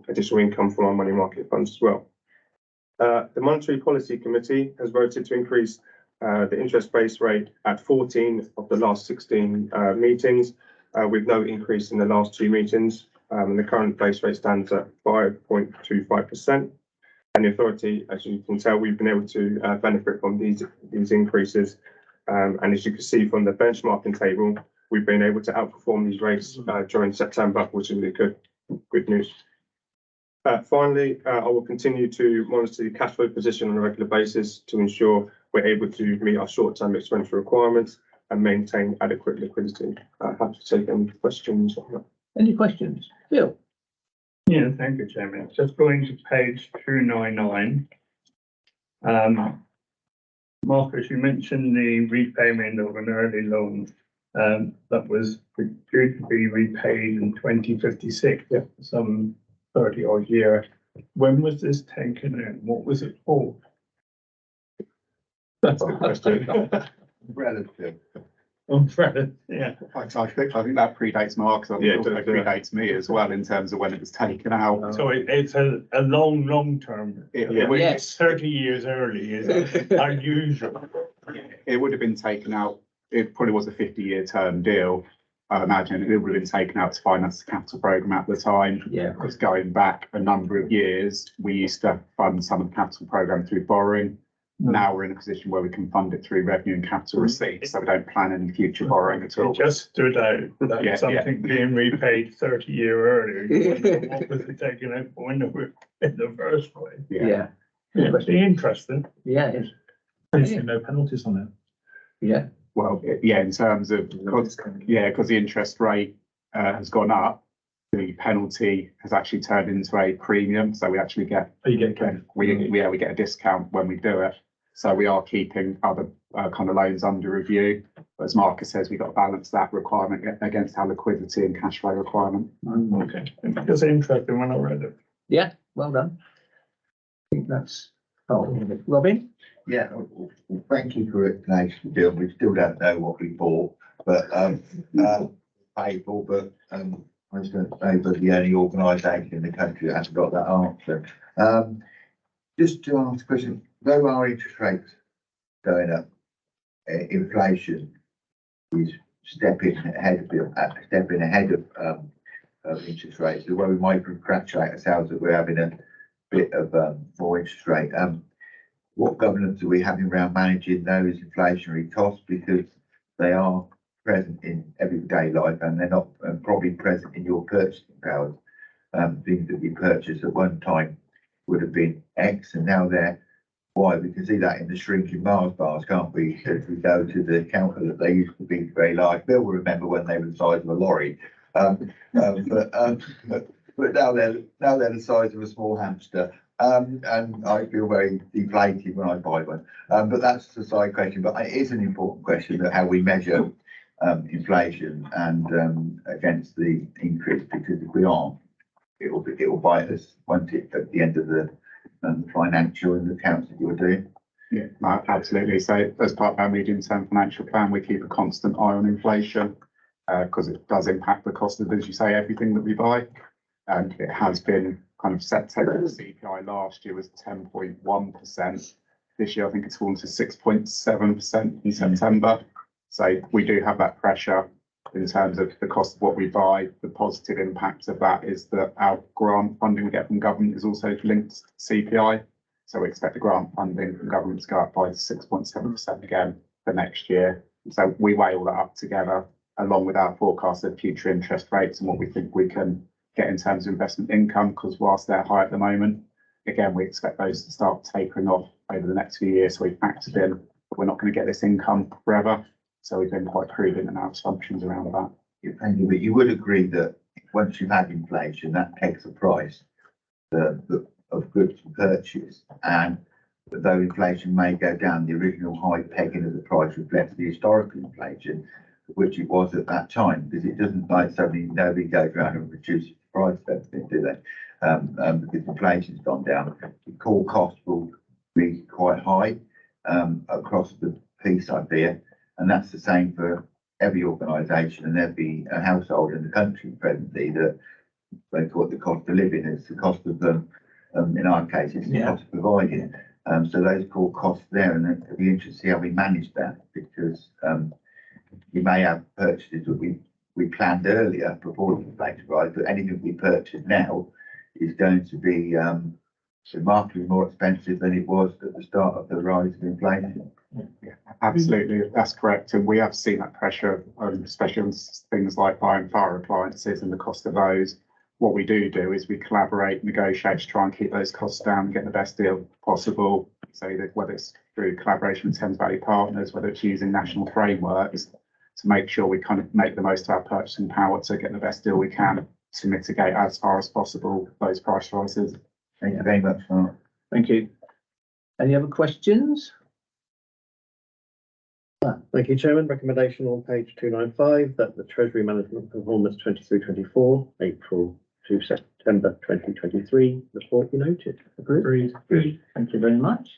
additional income from our money market funds as well. The Monetary Policy Committee has voted to increase the interest base rate at 14 of the last 16 meetings, with no increase in the last 2 meetings. And the current base rate stands at 5.25%. And the authority, as you can tell, we've been able to benefit from these increases. And as you can see from the benchmarking table, we've been able to outperform these rates during September, which is really good news. Finally, I will continue to monitor the cash flow position on a regular basis to ensure we're able to meet our short-term expenditure requirements and maintain adequate liquidity. Happy to take any questions on that. Any questions? Bill? Yeah, thank you, Chairman. Just going to page 299. Marcus, you mentioned the repayment of an early loan that was due to be repaid in 2056, some 30 odd year. When was this taken in? What was it for? That's a good question. Relative. Yeah. I think that predates Mark, I think Yeah, it also it does, predates me as well in terms of when it was taken out. So it's a long term. When it's 30 years early is unusual. It would have been taken out, it probably was a 50-year term deal. I imagine it would have been taken out to finance the capital programme at the time. Yeah. Because going back a number of years, we used to fund some of the capital programme through borrowing. Now we're in a position where we can fund it through revenue and capital receipts, so we don't plan any future borrowing at all. It just stood out that Yeah, something being repaid 30 year earlier. You wonder, what was it taken out for in the first place? Yeah. Yeah, it'd be interesting. Yeah, it is. There's no penalties on it. Yeah. Well, yeah, in terms of, because the interest rate has gone up, the penalty has actually turned into a premium, so we actually get Oh, you get we get a discount when we do it. So we are keeping other kind of loans under review. But as Marcus says, we've got to balance that requirement against our liquidity and cash flow requirement. Okay, it's interesting when I read it. Yeah, well done. I think that's, Robin? Yeah, well, thank you for explanation, Bill. We still don't know what we bought, but paid for, but I was going to say, but the only organisation in the country that hasn't got that answer. Just to ask a question, though our interest rates going up, inflation is stepping ahead of interest rates. So where we might congratulate ourselves that we're having a bit of more interest rate. What governance are we having around managing those inflationary costs, because they are present in everyday life and they're not probably present in your purchasing powers. Things that we purchased at one time would have been X and now they're Y. We can see that in the shrinking Mars bars, can't we? If we go to the counter, that they used to be very large. Bill will remember when they were the size of a lorry. But now they're the size of a small hamster. And I feel very deflated when I buy one. But that's a side question. But it is an important question, that how we measure inflation and against the increase, because if we aren't, it will bite us, won't it, at the end of the financial and the accounts that you're doing. Yeah, no, absolutely. So as part of our medium-term financial plan, we keep a constant eye on inflation because it does impact the cost of, as you say, everything that we buy. And it has been kind of set to the CPI last year was 10.1%. This year, I think it's fallen to 6.7% in September. So we do have that pressure in terms of the cost of what we buy. The positive impact of that is that our grant funding we get from government is also linked to CPI. So we expect the grant funding from government to go up by 6.7% again for next year. So we weigh all that up together, along with our forecasted future interest rates and what we think we can get in terms of investment income, because whilst they're high at the moment, again, we expect those to start tapering off over the next few years. So we've factored in that we're not going to get this income forever. So we've been quite prudent in our assumptions around that. Yeah, thank you. But you would agree that once you've had inflation, that takes a price of goods purchased, and though inflation may go down, the original high pegging of the price reflects the historical inflation, which it was at that time, because it doesn't like suddenly nobody goes around and reduces the price of everything, do they? Because inflation's gone down. The core cost will be quite high across the piece, I fear, and that's the same for every organisation and every household in the country presently, that they call it the cost of living. It's the cost of them, in our case, it's the cost of providing. So those core costs there, and it'll be interesting to see how we manage that, because we may have purchases that we planned earlier before the inflation rise, but anything we purchase now is going to be remarkably more expensive than it was at the start of the rise of inflation. Yeah, absolutely, that's correct. And we have seen that pressure, especially on things like buying fire appliances and the cost of those. What we do is we collaborate, negotiate to try and keep those costs down and get the best deal possible. So that whether it's through collaboration with Thames Valley partners, whether it's using national frameworks to make sure we kind of make the most of our purchasing power to get the best deal we can to mitigate as far as possible those price rises. Thank you very much, Mark. Thank you. Any other questions? Thank you, Chairman. Recommendation on page 295 that the Treasury Management Performance 23-24, April to September 2023 report be noted. Agreed. Thank you very much.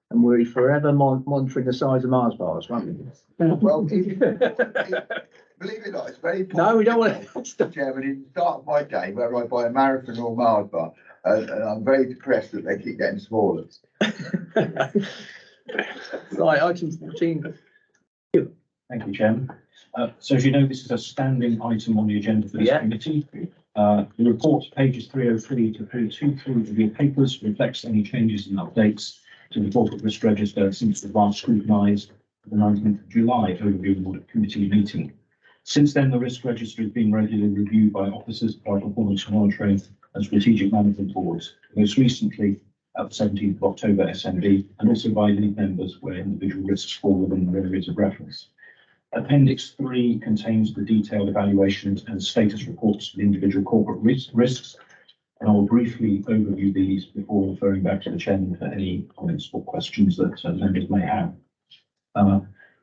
And we're forever monitoring the size of Mars bars, won't we? Well, believe it or not, it's very important. No, we don't want to. Chairman, in the start of my day, where I buy a marathon or Mars bar, and I'm very depressed that they keep getting smaller. Right, item 14. Thank you, Chairman. So as you know, this is a standing item on the agenda for this Yeah. committee. The report, pages 303 to 323 of your papers, reflects any changes and updates to the corporate risk register since the last scrutinised the 19th of July overview audit committee meeting. Since then, the risk register has been regularly reviewed by officers of our performance monitoring and strategic management boards, most recently at the 17th of October SMB, and also by lead members where individual risks fall within the areas of reference. Appendix 3 contains the detailed evaluations and status reports for the individual corporate risks, and I will briefly overview these before referring back to the Chairman for any comments or questions that members may have.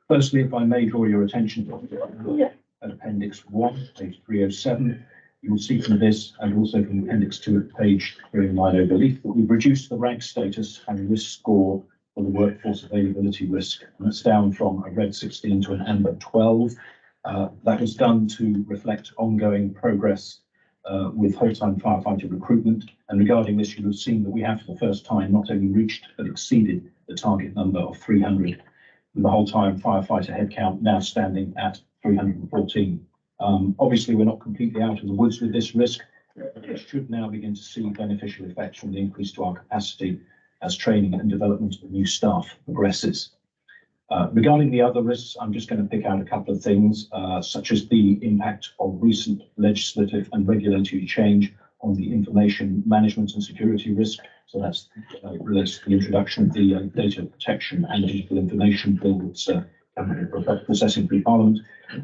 Firstly, if I may draw your attention to Appendix 1, page 307, you will see from this and also from Appendix 2 at page 309 overleaf that we've reduced the rank status and risk score for the workforce availability risk, and it's down from a red 16 to an amber 12. That was done to reflect ongoing progress with whole-time firefighter recruitment. And regarding this, you'll have seen that we have for the first time not only reached but exceeded the target number of 300, with the whole-time firefighter headcount now standing at 314. Obviously, we're not completely out of the woods with this risk, but we should now begin to see beneficial effects from the increase to our capacity as training and development of new staff progresses. Regarding the other risks, I'm just going to pick out a couple of things, such as the impact of recent legislative and regulatory change on the information management and security risk. So that's relates to the introduction of the Data Protection and Digital Information Bill that's processing through Parliament.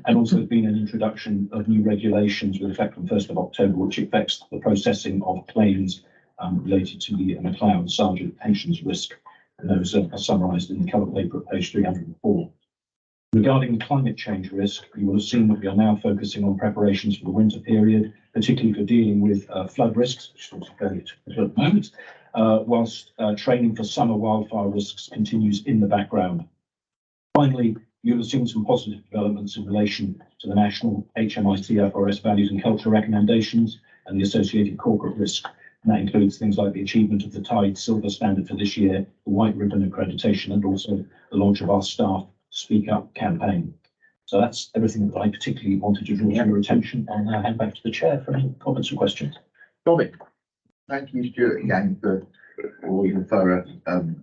And also there's been an introduction of new regulations with effect from 1st of October, which affects the processing of claims related to the McLeod Sergeant pensions risk. And those are summarised in the cover paper at page 304. Regarding the climate change risk, you will have seen that we are now focusing on preparations for the winter period, particularly for dealing with flood risks, which is also fairly at the moment, whilst training for summer wildfire risks continues in the background. Finally, you'll have seen some positive developments in relation to the national HMIC FRS values and culture recommendations and the associated corporate risk. And that includes things like the achievement of the Tide Silver standard for this year, the White Ribbon accreditation, and also the launch of our Staff Speak Up campaign. So that's everything that I particularly wanted to draw to your attention. I'll now hand back to the Chair for any comments or questions. Robin. Thank you, Stuart, again for all your thorough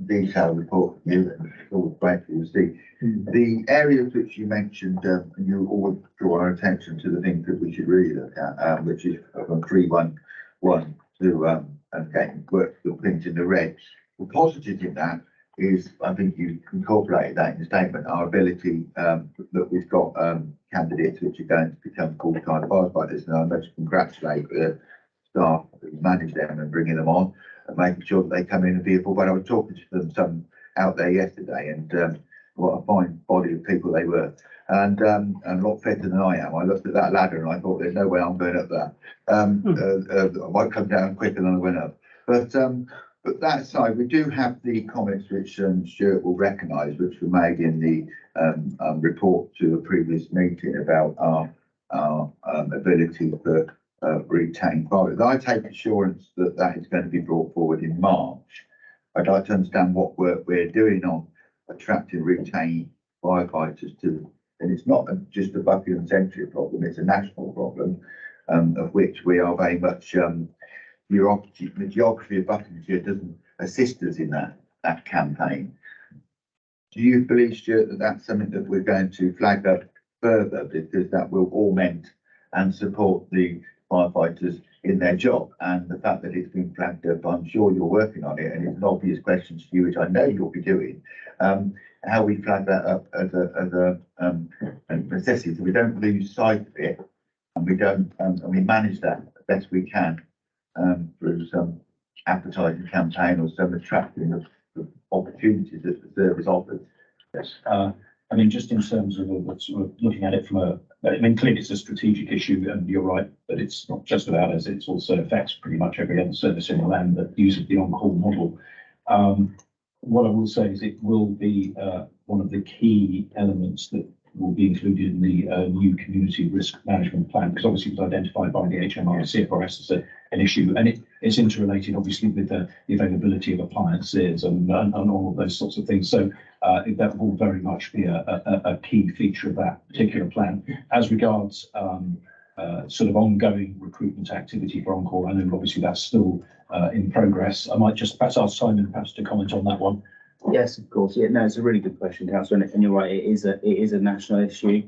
detailed report from you. It's always great to see. The areas which you mentioned, and you always draw our attention to the things that we should really look at, which is from 311 to getting work the things in the red. The positive in that is, I think you incorporated that in the statement, our ability that we've got candidates which are going to become full-time firefighters, and I must congratulate the staff who manage them and bringing them on and making sure that they come in a vehicle. But I was talking to them some out there yesterday, and what a fine body of people they were, and a lot fitter than I am. I looked at that ladder and I thought, there's no way I'm going up that. I might come down quicker than I went up. But that aside, we do have the comments which Stuart will recognise, which were made in the report to a previous meeting about our ability to retain pilots. I take assurance that that is going to be brought forward in March. I'd like to understand what work we're doing on attracting, retaining firefighters to, and it's not just a Buckinghamshire problem, it's a national problem, of which we are very much, the geography of Buckinghamshire doesn't assist us in that campaign. Do you believe, Stuart, that that's something that we're going to flag up further, because that will augment and support the firefighters in their job? And the fact that it's been flagged up, I'm sure you're working on it, and it's an obvious question to you, which I know you'll be doing. how we flag that up as a necessity, so we don't lose sight of it, and we don't, and we manage that the best we can, through some advertising campaign or some attracting of opportunities that the service offers. Yes, I mean, just in terms of sort of looking at it from I mean, clearly it's a strategic issue, and you're right, but it's not just about us, it's also affects pretty much every other service in the land that uses the on-call model. What I will say is it will be one of the key elements that will be included in the new community risk management plan, because obviously it was identified by the HMRC CFRS as an issue, and it's interrelated obviously with the availability of appliances and all of those sorts of things. So that will very much be a key feature of that particular plan. As regards sort of ongoing recruitment activity for on-call, I know obviously that's still in progress. I might just perhaps ask Simon perhaps to comment on that one. Yes, of course. Yeah, no, it's a really good question, Councillor, and you're right. It is a national issue.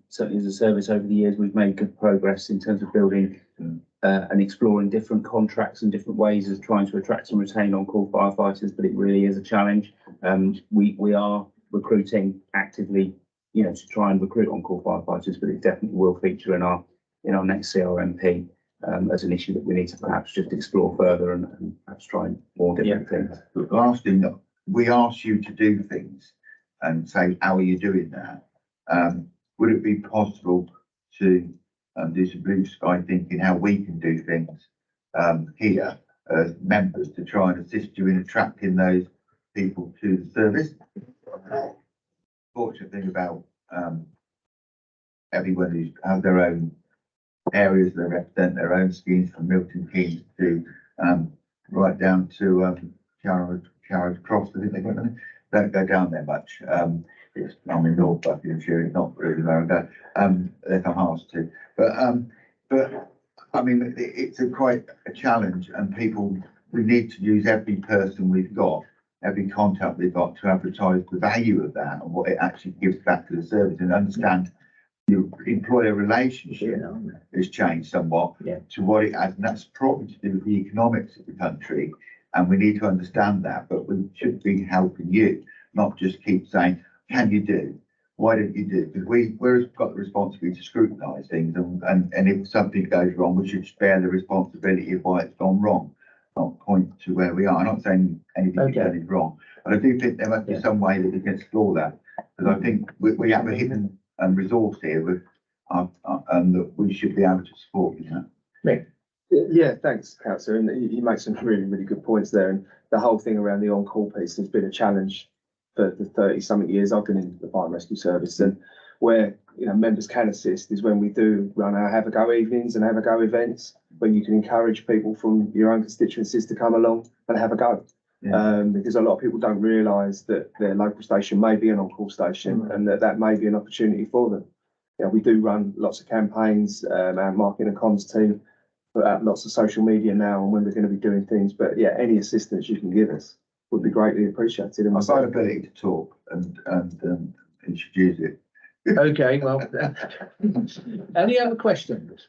Certainly, as a service over the years, we've made good progress in terms of building and exploring different contracts and different ways of trying to attract and retain on-call firefighters. But it really is a challenge. We are recruiting actively, to try and recruit on-call firefighters, but it definitely will feature in our next CRMP as an issue that we need to perhaps just explore further and perhaps try more different things. The last thing that we ask you to do things and say, how are you doing that? Would it be possible to do some blue sky thinking how we can do things here as members to try and assist you in attracting those people to the service? Fortunate thing about everyone who has their own areas that represent their own schemes, from Milton, Keynes to right down to Charing Cross. I think they don't go down there much. I'm in North Buckinghamshire, it's not really where I go. If I'm asked to, but I mean, it's quite a challenge, and we need to use every person we've got, every contact we've got, to advertise the value of that and what it actually gives back to the service, and understand your employer relationship has changed somewhat to what it has, and that's probably to do with the economics of the country. And we need to understand that, but we should be helping you, not just keep saying, can you do? Why don't you do? Because we've got the responsibility to scrutinise things, and if something goes wrong, we should bear the responsibility of why it's gone wrong, not point to where we are. I'm not saying anything you've done is wrong, but I do think there must be some way that we can explore that, because I think we have a hidden resource here with and that we should be able to support you. Mick? Yeah, thanks, Councillor. And you make some really, really good points there. And the whole thing around the on-call piece has been a challenge for the 30-something years I've been in the fire and rescue service. And where members can assist is when we do run our have a go evenings and have a go events, where you can encourage people from your own constituencies to come along and have a go. Yeah. Because a lot of people don't realise that their local station may be an on-call station, and that may be an opportunity for them. We do run lots of campaigns. Our marketing and comms team put out lots of social media now and when we're going to be doing things. But yeah, any assistance you can give us would be greatly appreciated. And I've got ability to talk and introduce it. Okay, well, any other questions?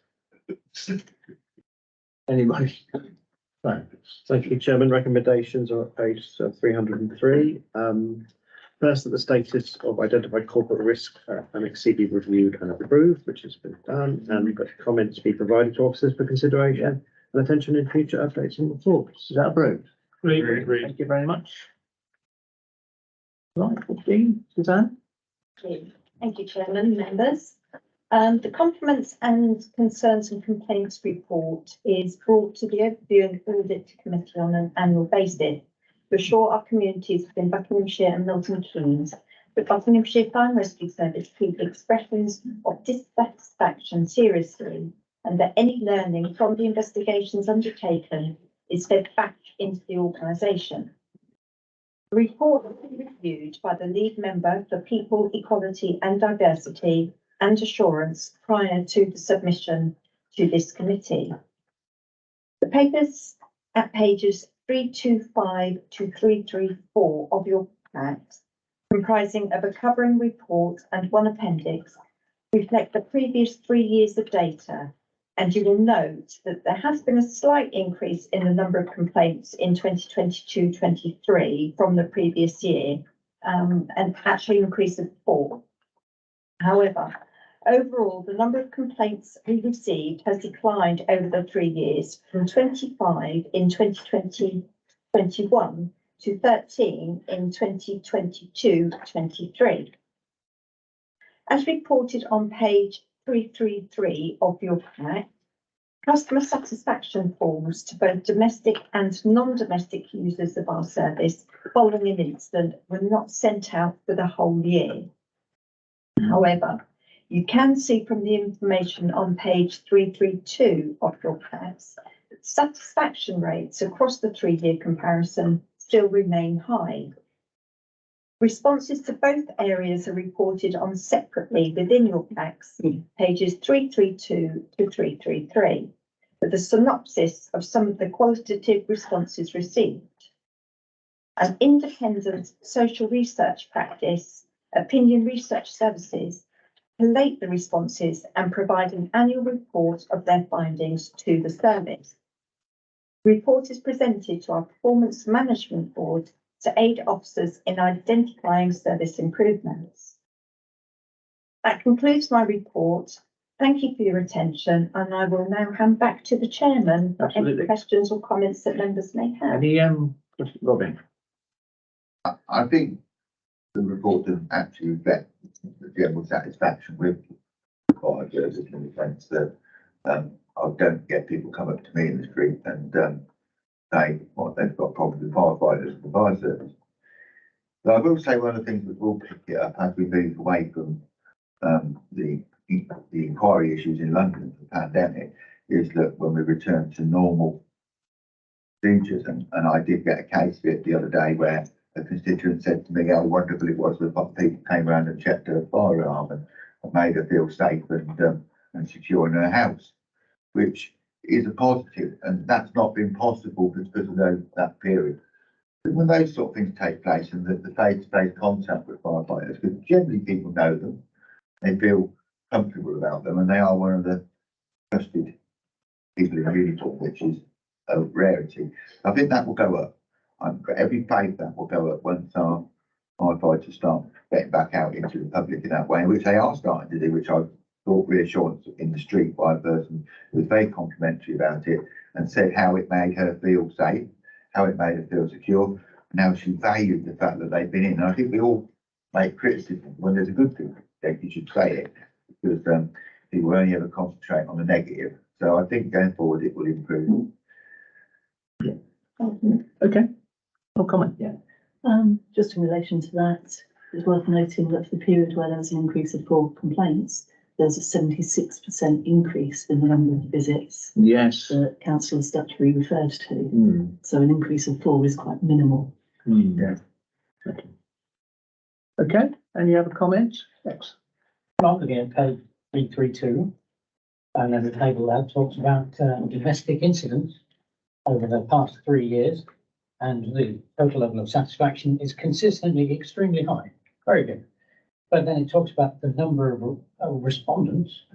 Anybody? Right. Thank you, Chairman. Recommendations are at page 303. First, that the status of identified corporate risk Annex C be reviewed and approved, which has been done, and that comments be provided to officers for consideration and attention in future updates and reports. Is that approved? Agreed. Thank you very much. Right, 15, Suzanne? Thank you, Chairman, members. The compliments and concerns and complaints report is brought to the Overview and Audit Committee on an annual basis to assure our communities within Buckinghamshire and Milton Keynes that Buckinghamshire Fire and Rescue Service keep expressions of dissatisfaction seriously, and that any learning from the investigations undertaken is fed back into the organisation. The report will be reviewed by the lead member for People, Equality and Diversity and Assurance prior to the submission to this committee. The papers at pages 325 to 334 of your packs, comprising of a covering report and one appendix, reflect the previous 3 years of data, and you will note that there has been a slight increase in the number of complaints in 2022-23 from the previous year, an actually increase of 4. However, overall, the number of complaints we received has declined over the 3 years from 25 in 2021 to 13 in 2022-23. As reported on page 333 of your pack, customer satisfaction forms to both domestic and non-domestic users of our service following an incident were not sent out for the whole year. However, you can see from the information on page 332 of your packs that satisfaction rates across the 3-year comparison still remain high. Responses to both areas are reported on separately within your packs, pages 332 to 333, with a synopsis of some of the qualitative responses received. An independent social research practice, Opinion Research Services, collate the responses and provide an annual report of their findings to the service. The report is presented to our Performance Management Board to aid officers in identifying service improvements. That concludes my report. Thank you for your attention, and I will now hand back to the chairman for any Absolutely. questions or comments that members may have. Any, Robin? I think the report doesn't actually reflect the general satisfaction with fire services in the sense that I don't get people come up to me in the street and say what they've got problems with firefighters and the fire service. But I will say one of the things that will pick it up as we move away from the inquiry issues in London, the pandemic, is that when we return to normal procedures, and I did get a case of it the other day where a constituent said to me how wonderful it was that people came around and checked her firearm and made her feel safe and secure in her house, which is a positive, and that's not been possible because of that period. But when those sort of things take place and the face-to-face contact with firefighters, because generally people know them, they feel comfortable about them, and they are one of the trusted people in uniform, which is a rarity. I think that will go up. I've got every faith that will go up once our firefighters start getting back out into the public in that way, which they are starting to do, which I've thought reassurance in the street by a person who was very complimentary about it and said how it made her feel safe, how it made her feel secure, and how she valued the fact that they've been in. And I think we all make criticism when there's a good thing. You should say it, because people only ever concentrate on the negative. So I think going forward it will improve. Okay. No comment. Yeah. Just in relation to that, it's worth noting that for the period where there was an increase of 4 complaints, there was a 76% increase in the number of visits Yes. that councillor statutory referred to. So an increase of 4 is quite minimal. Yeah. Okay. Any other comments? Thanks. I'm looking at page 332, and then the table that talks about domestic incidents over the past 3 years, and the total level of satisfaction is consistently extremely high. Very good. But then it talks about the number of respondents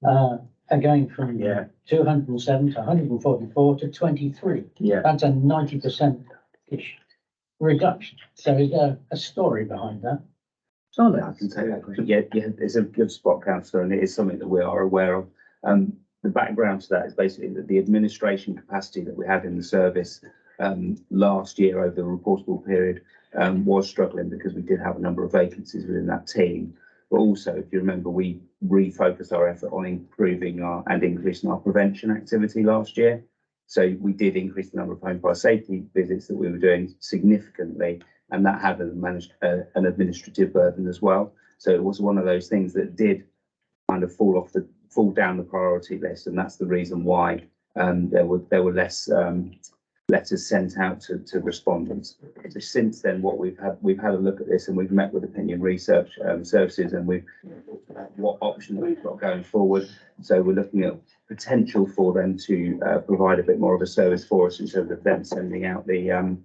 are going from 207 to 144 to 23. Yeah. That's a 90%-ish reduction. So is there a story behind that? Simon? I can take that question. Yeah, it's a good spot, councillor, and it is something that we are aware of. The background to that is basically that the administration capacity that we had in the service last year over the reportable period was struggling because we did have a number of vacancies within that team. But also, if you remember, we refocused our effort on improving and increasing our prevention activity last year. So we did increase the number of home fire safety visits that we were doing significantly, and that had an administrative burden as well. So it was one of those things that did kind of fall down the priority list, and that's the reason why there were less letters sent out to respondents. So since then, what we've had a look at this, and we've met with Opinion Research Services, and we've looked at what options we've got going forward. So we're looking at potential for them to provide a bit more of a service for us in terms of them sending out the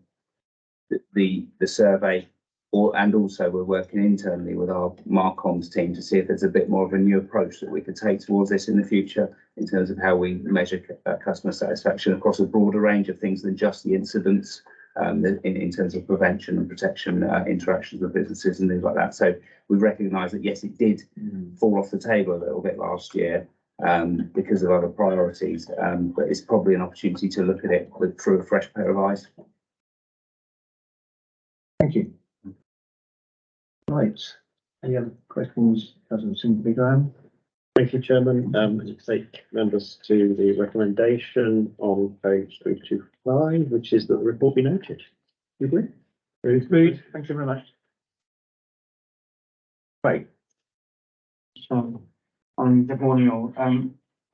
survey, and also we're working internally with our Marcoms team to see if there's a bit more of a new approach that we could take towards this in the future in terms of how we measure customer satisfaction across a broader range of things than just the incidents in terms of prevention and protection, interactions with businesses and things like that. So we recognise that, yes, it did fall off the table a little bit last year because of other priorities, but it's probably an opportunity to look at it through a fresh pair of eyes. Thank you. Right. Any other questions? Doesn't seem to be going. Thank you, Chairman. Take members to the recommendation on page 325, which is that the report be noted. You agree? Agreed. Thank you very much. Right. Good morning all.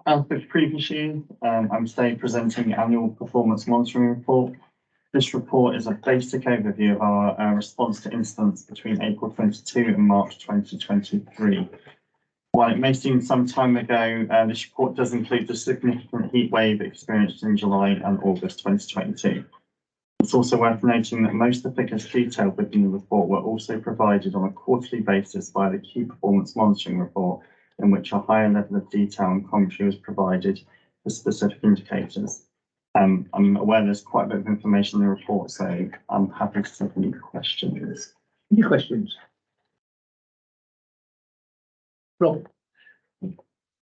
As with previous year, I'm today presenting the annual performance monitoring report. This report is a basic overview of our response to incidents between April 22 and March 2023. While it may seem some time ago, this report does include the significant heat wave experienced in July and August 2022. It's also worth noting that most of the figures detailed within the report were also provided on a quarterly basis by the key performance monitoring report, in which a higher level of detail and commentary was provided for specific indicators. I'm aware there's quite a bit of information in the report, so I'm happy to take any questions. Any questions? Rob?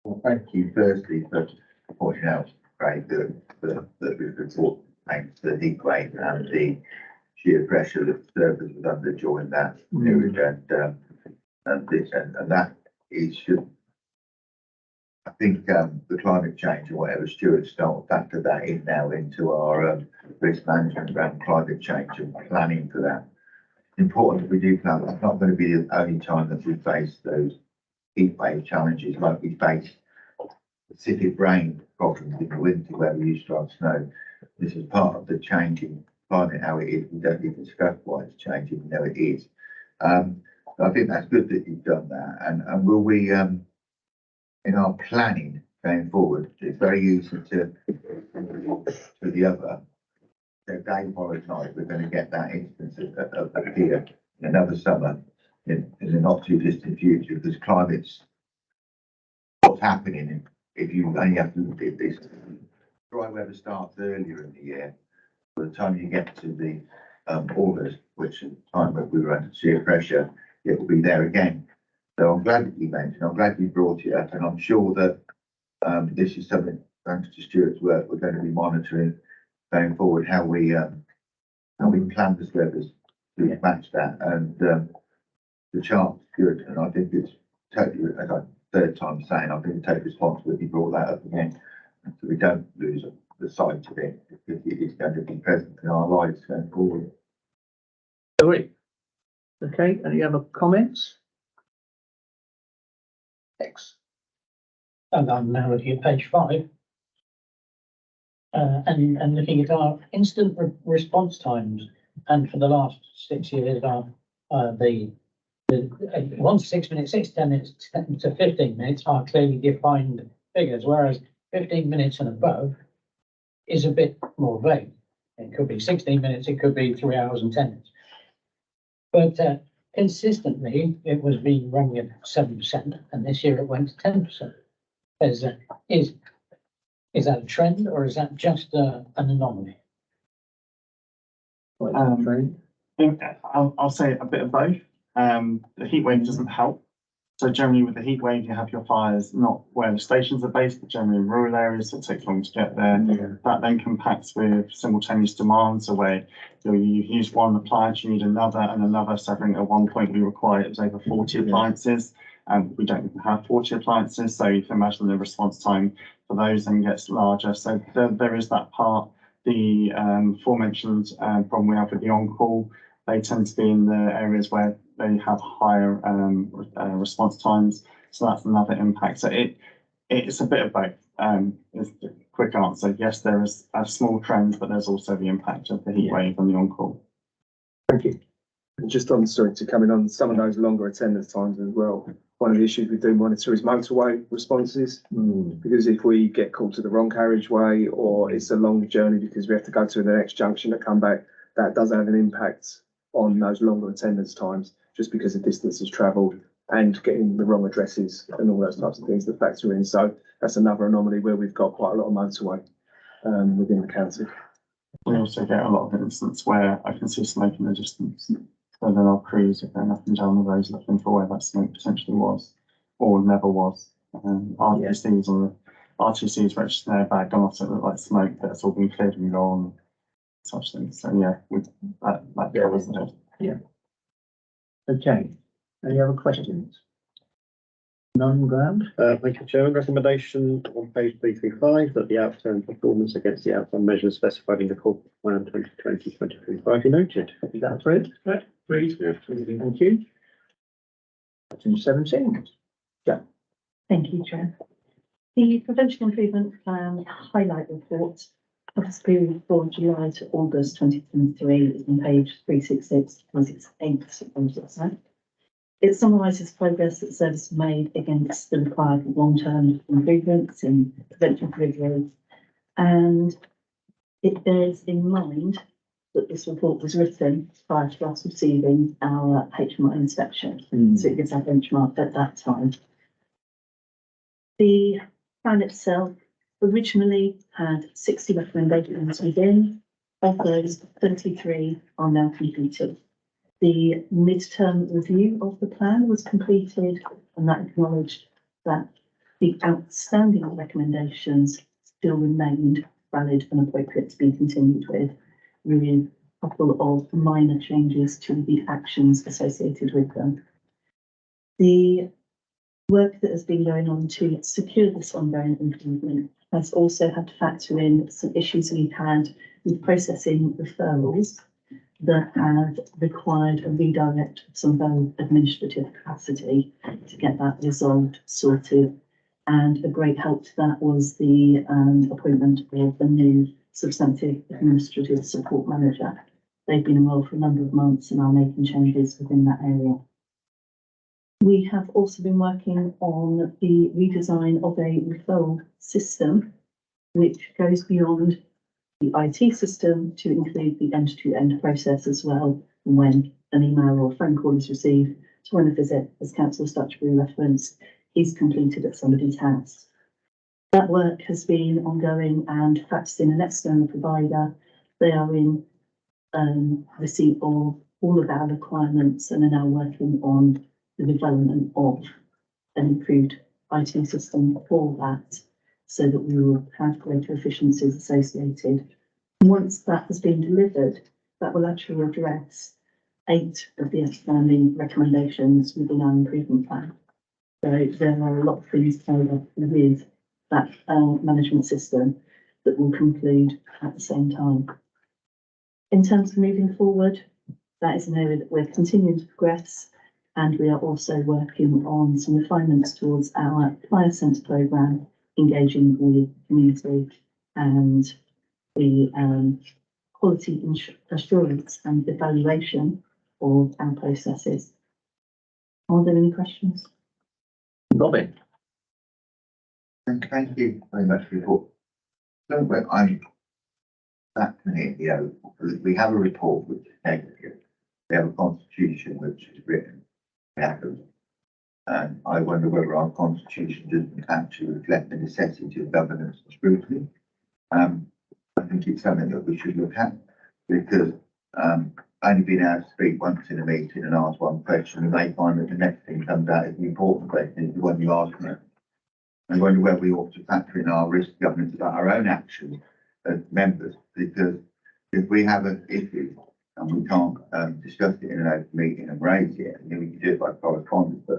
Well, thank you firstly for pointing out, Craig, the report makes the heat wave and the shear pressure that servers was under during that period, and that is should. I think the climate change and whatever Stuart start factor that in now into our risk management around climate change and planning for that. Important that we do plan. That's not going to be the only time that we face those heat wave challenges, like we face specific rain problems in the winter where we used to have snow. This is part of the changing climate, how it is. We don't need to discuss why it's changing, we know it is. I think that's good that you've done that. And will we, in our planning going forward, it's very useful to the other. So day follows night, we're going to get that instance of appear in another summer in the not too distant future, because climate's what's happening. If you only have to look at this, dry weather starts earlier in the year. By the time you get to the August, which is the time when we were under shear pressure, it will be there again. So I'm glad that you mentioned, I'm glad you brought it up, and I'm sure that this is something, thanks to Stuart's work, we're going to be monitoring going forward how we plan the service to match that. And the chart's good, and I think it's totally, as I third time saying, I think we take responsibility, brought that up again, so we don't lose the sight of it, because it is going to be present in our lives going forward. Agree. Okay, any other comments? X. And I'm now looking at page 5. And looking at our instant response times, and for the last 6 years, the 1 to 6 minutes, 6 to 10 minutes, 10 to 15 minutes are clearly defined figures, whereas 15 minutes and above is a bit more vague. It could be 16 minutes, it could be 3 hours and 10 minutes. But consistently, it was being running at 7%, and this year it went to 10%. Is that a trend, or is that just an anomaly? I'll say a bit of both. The heat wave doesn't help. So generally with the heat wave, you have your fires not where the stations are based, but generally in rural areas, so it takes long to get there. Yeah. That then compacts with simultaneous demand. So where you use one appliance, you need another and another. So I think at one point we required, it was over 40 appliances, and we don't even have 40 appliances. So you can imagine the response time for those then gets larger. So there is that part. The aforementioned problem we have with the on-call, they tend to be in the areas where they have higher response times. So that's another impact. So it's a bit of both. Is the quick answer. Yes, there is a small trend, but there's also the impact of the heat wave and the on-call. Thank you. And just on, sorry, to come in on some of those longer attendance times as well. One of the issues we do monitor is motorway responses, because if we get called to the wrong carriageway, or it's a long journey because we have to go to the next junction to come back, that does have an impact on those longer attendance times, just because the distance is travelled and getting the wrong addresses and all those types of things that factor in. So that's another anomaly where we've got quite a lot of motorway within the county. We also get a lot of instances where I can see smoke in the distance. So then our crews are going up and down the roads looking for where that smoke potentially was or never was. RTCs on the RTCs registered their bag gone off so it looked like smoke, but it's all been cleared and gone. Such things. So yeah, that covers it. Yeah. Okay. Any other questions? None, Graham? Thank you, Chairman. Recommendation on page 335 that the outturn performance against the outcome measures specified in the corporate plan 2020-2025 be noted. Is that approved? Right. Agreed. Thank you. Item 17. Thank you, Chair. The Prevention Improvement Plan highlight report of this period from July to August 2023 is on page 366, as it's 8 on the site. It summarises progress that the service has made against the required long-term improvements in prevention delivery, and it bears in mind that this report was written prior to us receiving our HMI inspection, so it gives our benchmark at that time. The plan itself originally had 60 recommendations within. Of those, 33 are now completed. The midterm review of the plan was completed, and that acknowledged that the outstanding recommendations still remained valid and appropriate to be continued with a couple of minor changes to the actions associated with them. The work that has been going on to secure this ongoing improvement has also had to factor in some issues we've had with processing referrals that have required a redirect of some of our administrative capacity to get that resolved, sorted. And a great help to that was the appointment of a new substantive administrative support manager. They've been enrolled for a number of months and are making changes within that area. We have also been working on the redesign of a referral system, which goes beyond the IT system to include the end-to-end process as well, when an email or a phone call is received to when a visit, as Councillor Stutchbury referenced, is completed at somebody's house. That work has been ongoing and factored in an external provider. They are in receipt of all of our requirements and are now working on the development of an improved IT system for that, so that we will have greater efficiencies associated. Once that has been delivered, that will actually address 8 of the outstanding recommendations within our improvement plan. So there are a lot of things tied up with that management system that will conclude at the same time. In terms of moving forward, that is an area that we're continuing to progress, and we are also working on some refinements towards our Fire Sense programme, engaging with the community and the quality assurance and evaluation of our processes. Are there any questions? Robin? Thank you very much for your report. So I'm back to here, we have a report which is negative. We have a constitution which is written. And I wonder whether our constitution doesn't actually reflect the necessity of governance and scrutiny. I think it's something that we should look at, because only being able to speak once in a meeting and ask one question, you may find that the next thing comes out is the important question, is the one you ask me. I wonder whether we ought to factor in our risk governance about our own actions as members, because if we have an issue and we can't discuss it in an open meeting and raise it, and then we can do it by correspondence, but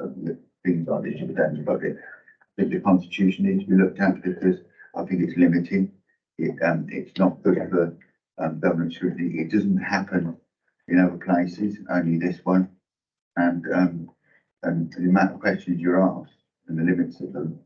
things like this should be done in public. I think the constitution needs to be looked at, because I think it's limiting. It's not good for government scrutiny. It doesn't happen in other places, only this one. And the amount of questions you're asked and the limits of them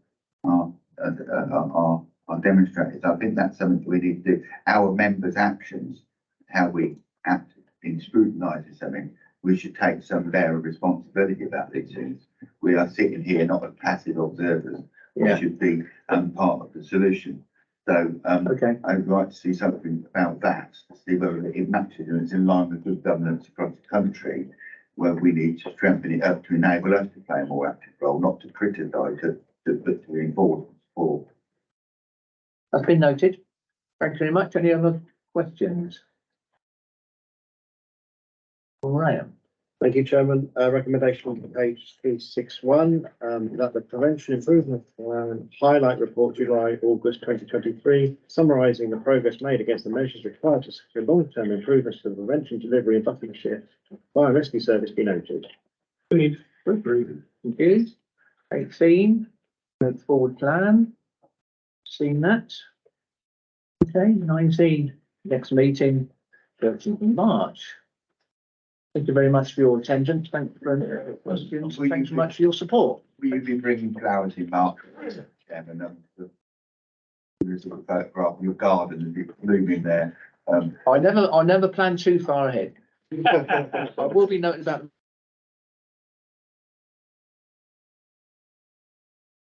are demonstrated. I think that's something we need to do. Our members' actions, how we act in scrutinising something, we should take some layer of responsibility about these things. We are sitting here not as passive observers. We should be part of the solution. So I'd like to see something about that, to see whether it matches and it's in line with good governance across the country, where we need to strengthen it up to enable us to play a more active role, not to criticise it, but to reinforce support. That's been noted. Thanks very much. Any other questions? Graham? Thank you, Chairman. Recommendation on page 361, that the prevention improvement highlight report July, August 2023, summarising the progress made against the measures required to secure long-term improvements to the prevention delivery in Buckinghamshire Fire and Rescue Service be noted. Thank you. 18, move forward plan. Seen that. Okay, 19, next meeting, 13th of March. Thank you very much for your attention. Thank you for the questions. Thanks so much for your support. Will you be bringing flowers in March, Chairman? The sort of photograph of your garden and you blooming there. I never plan too far ahead. I will be noting about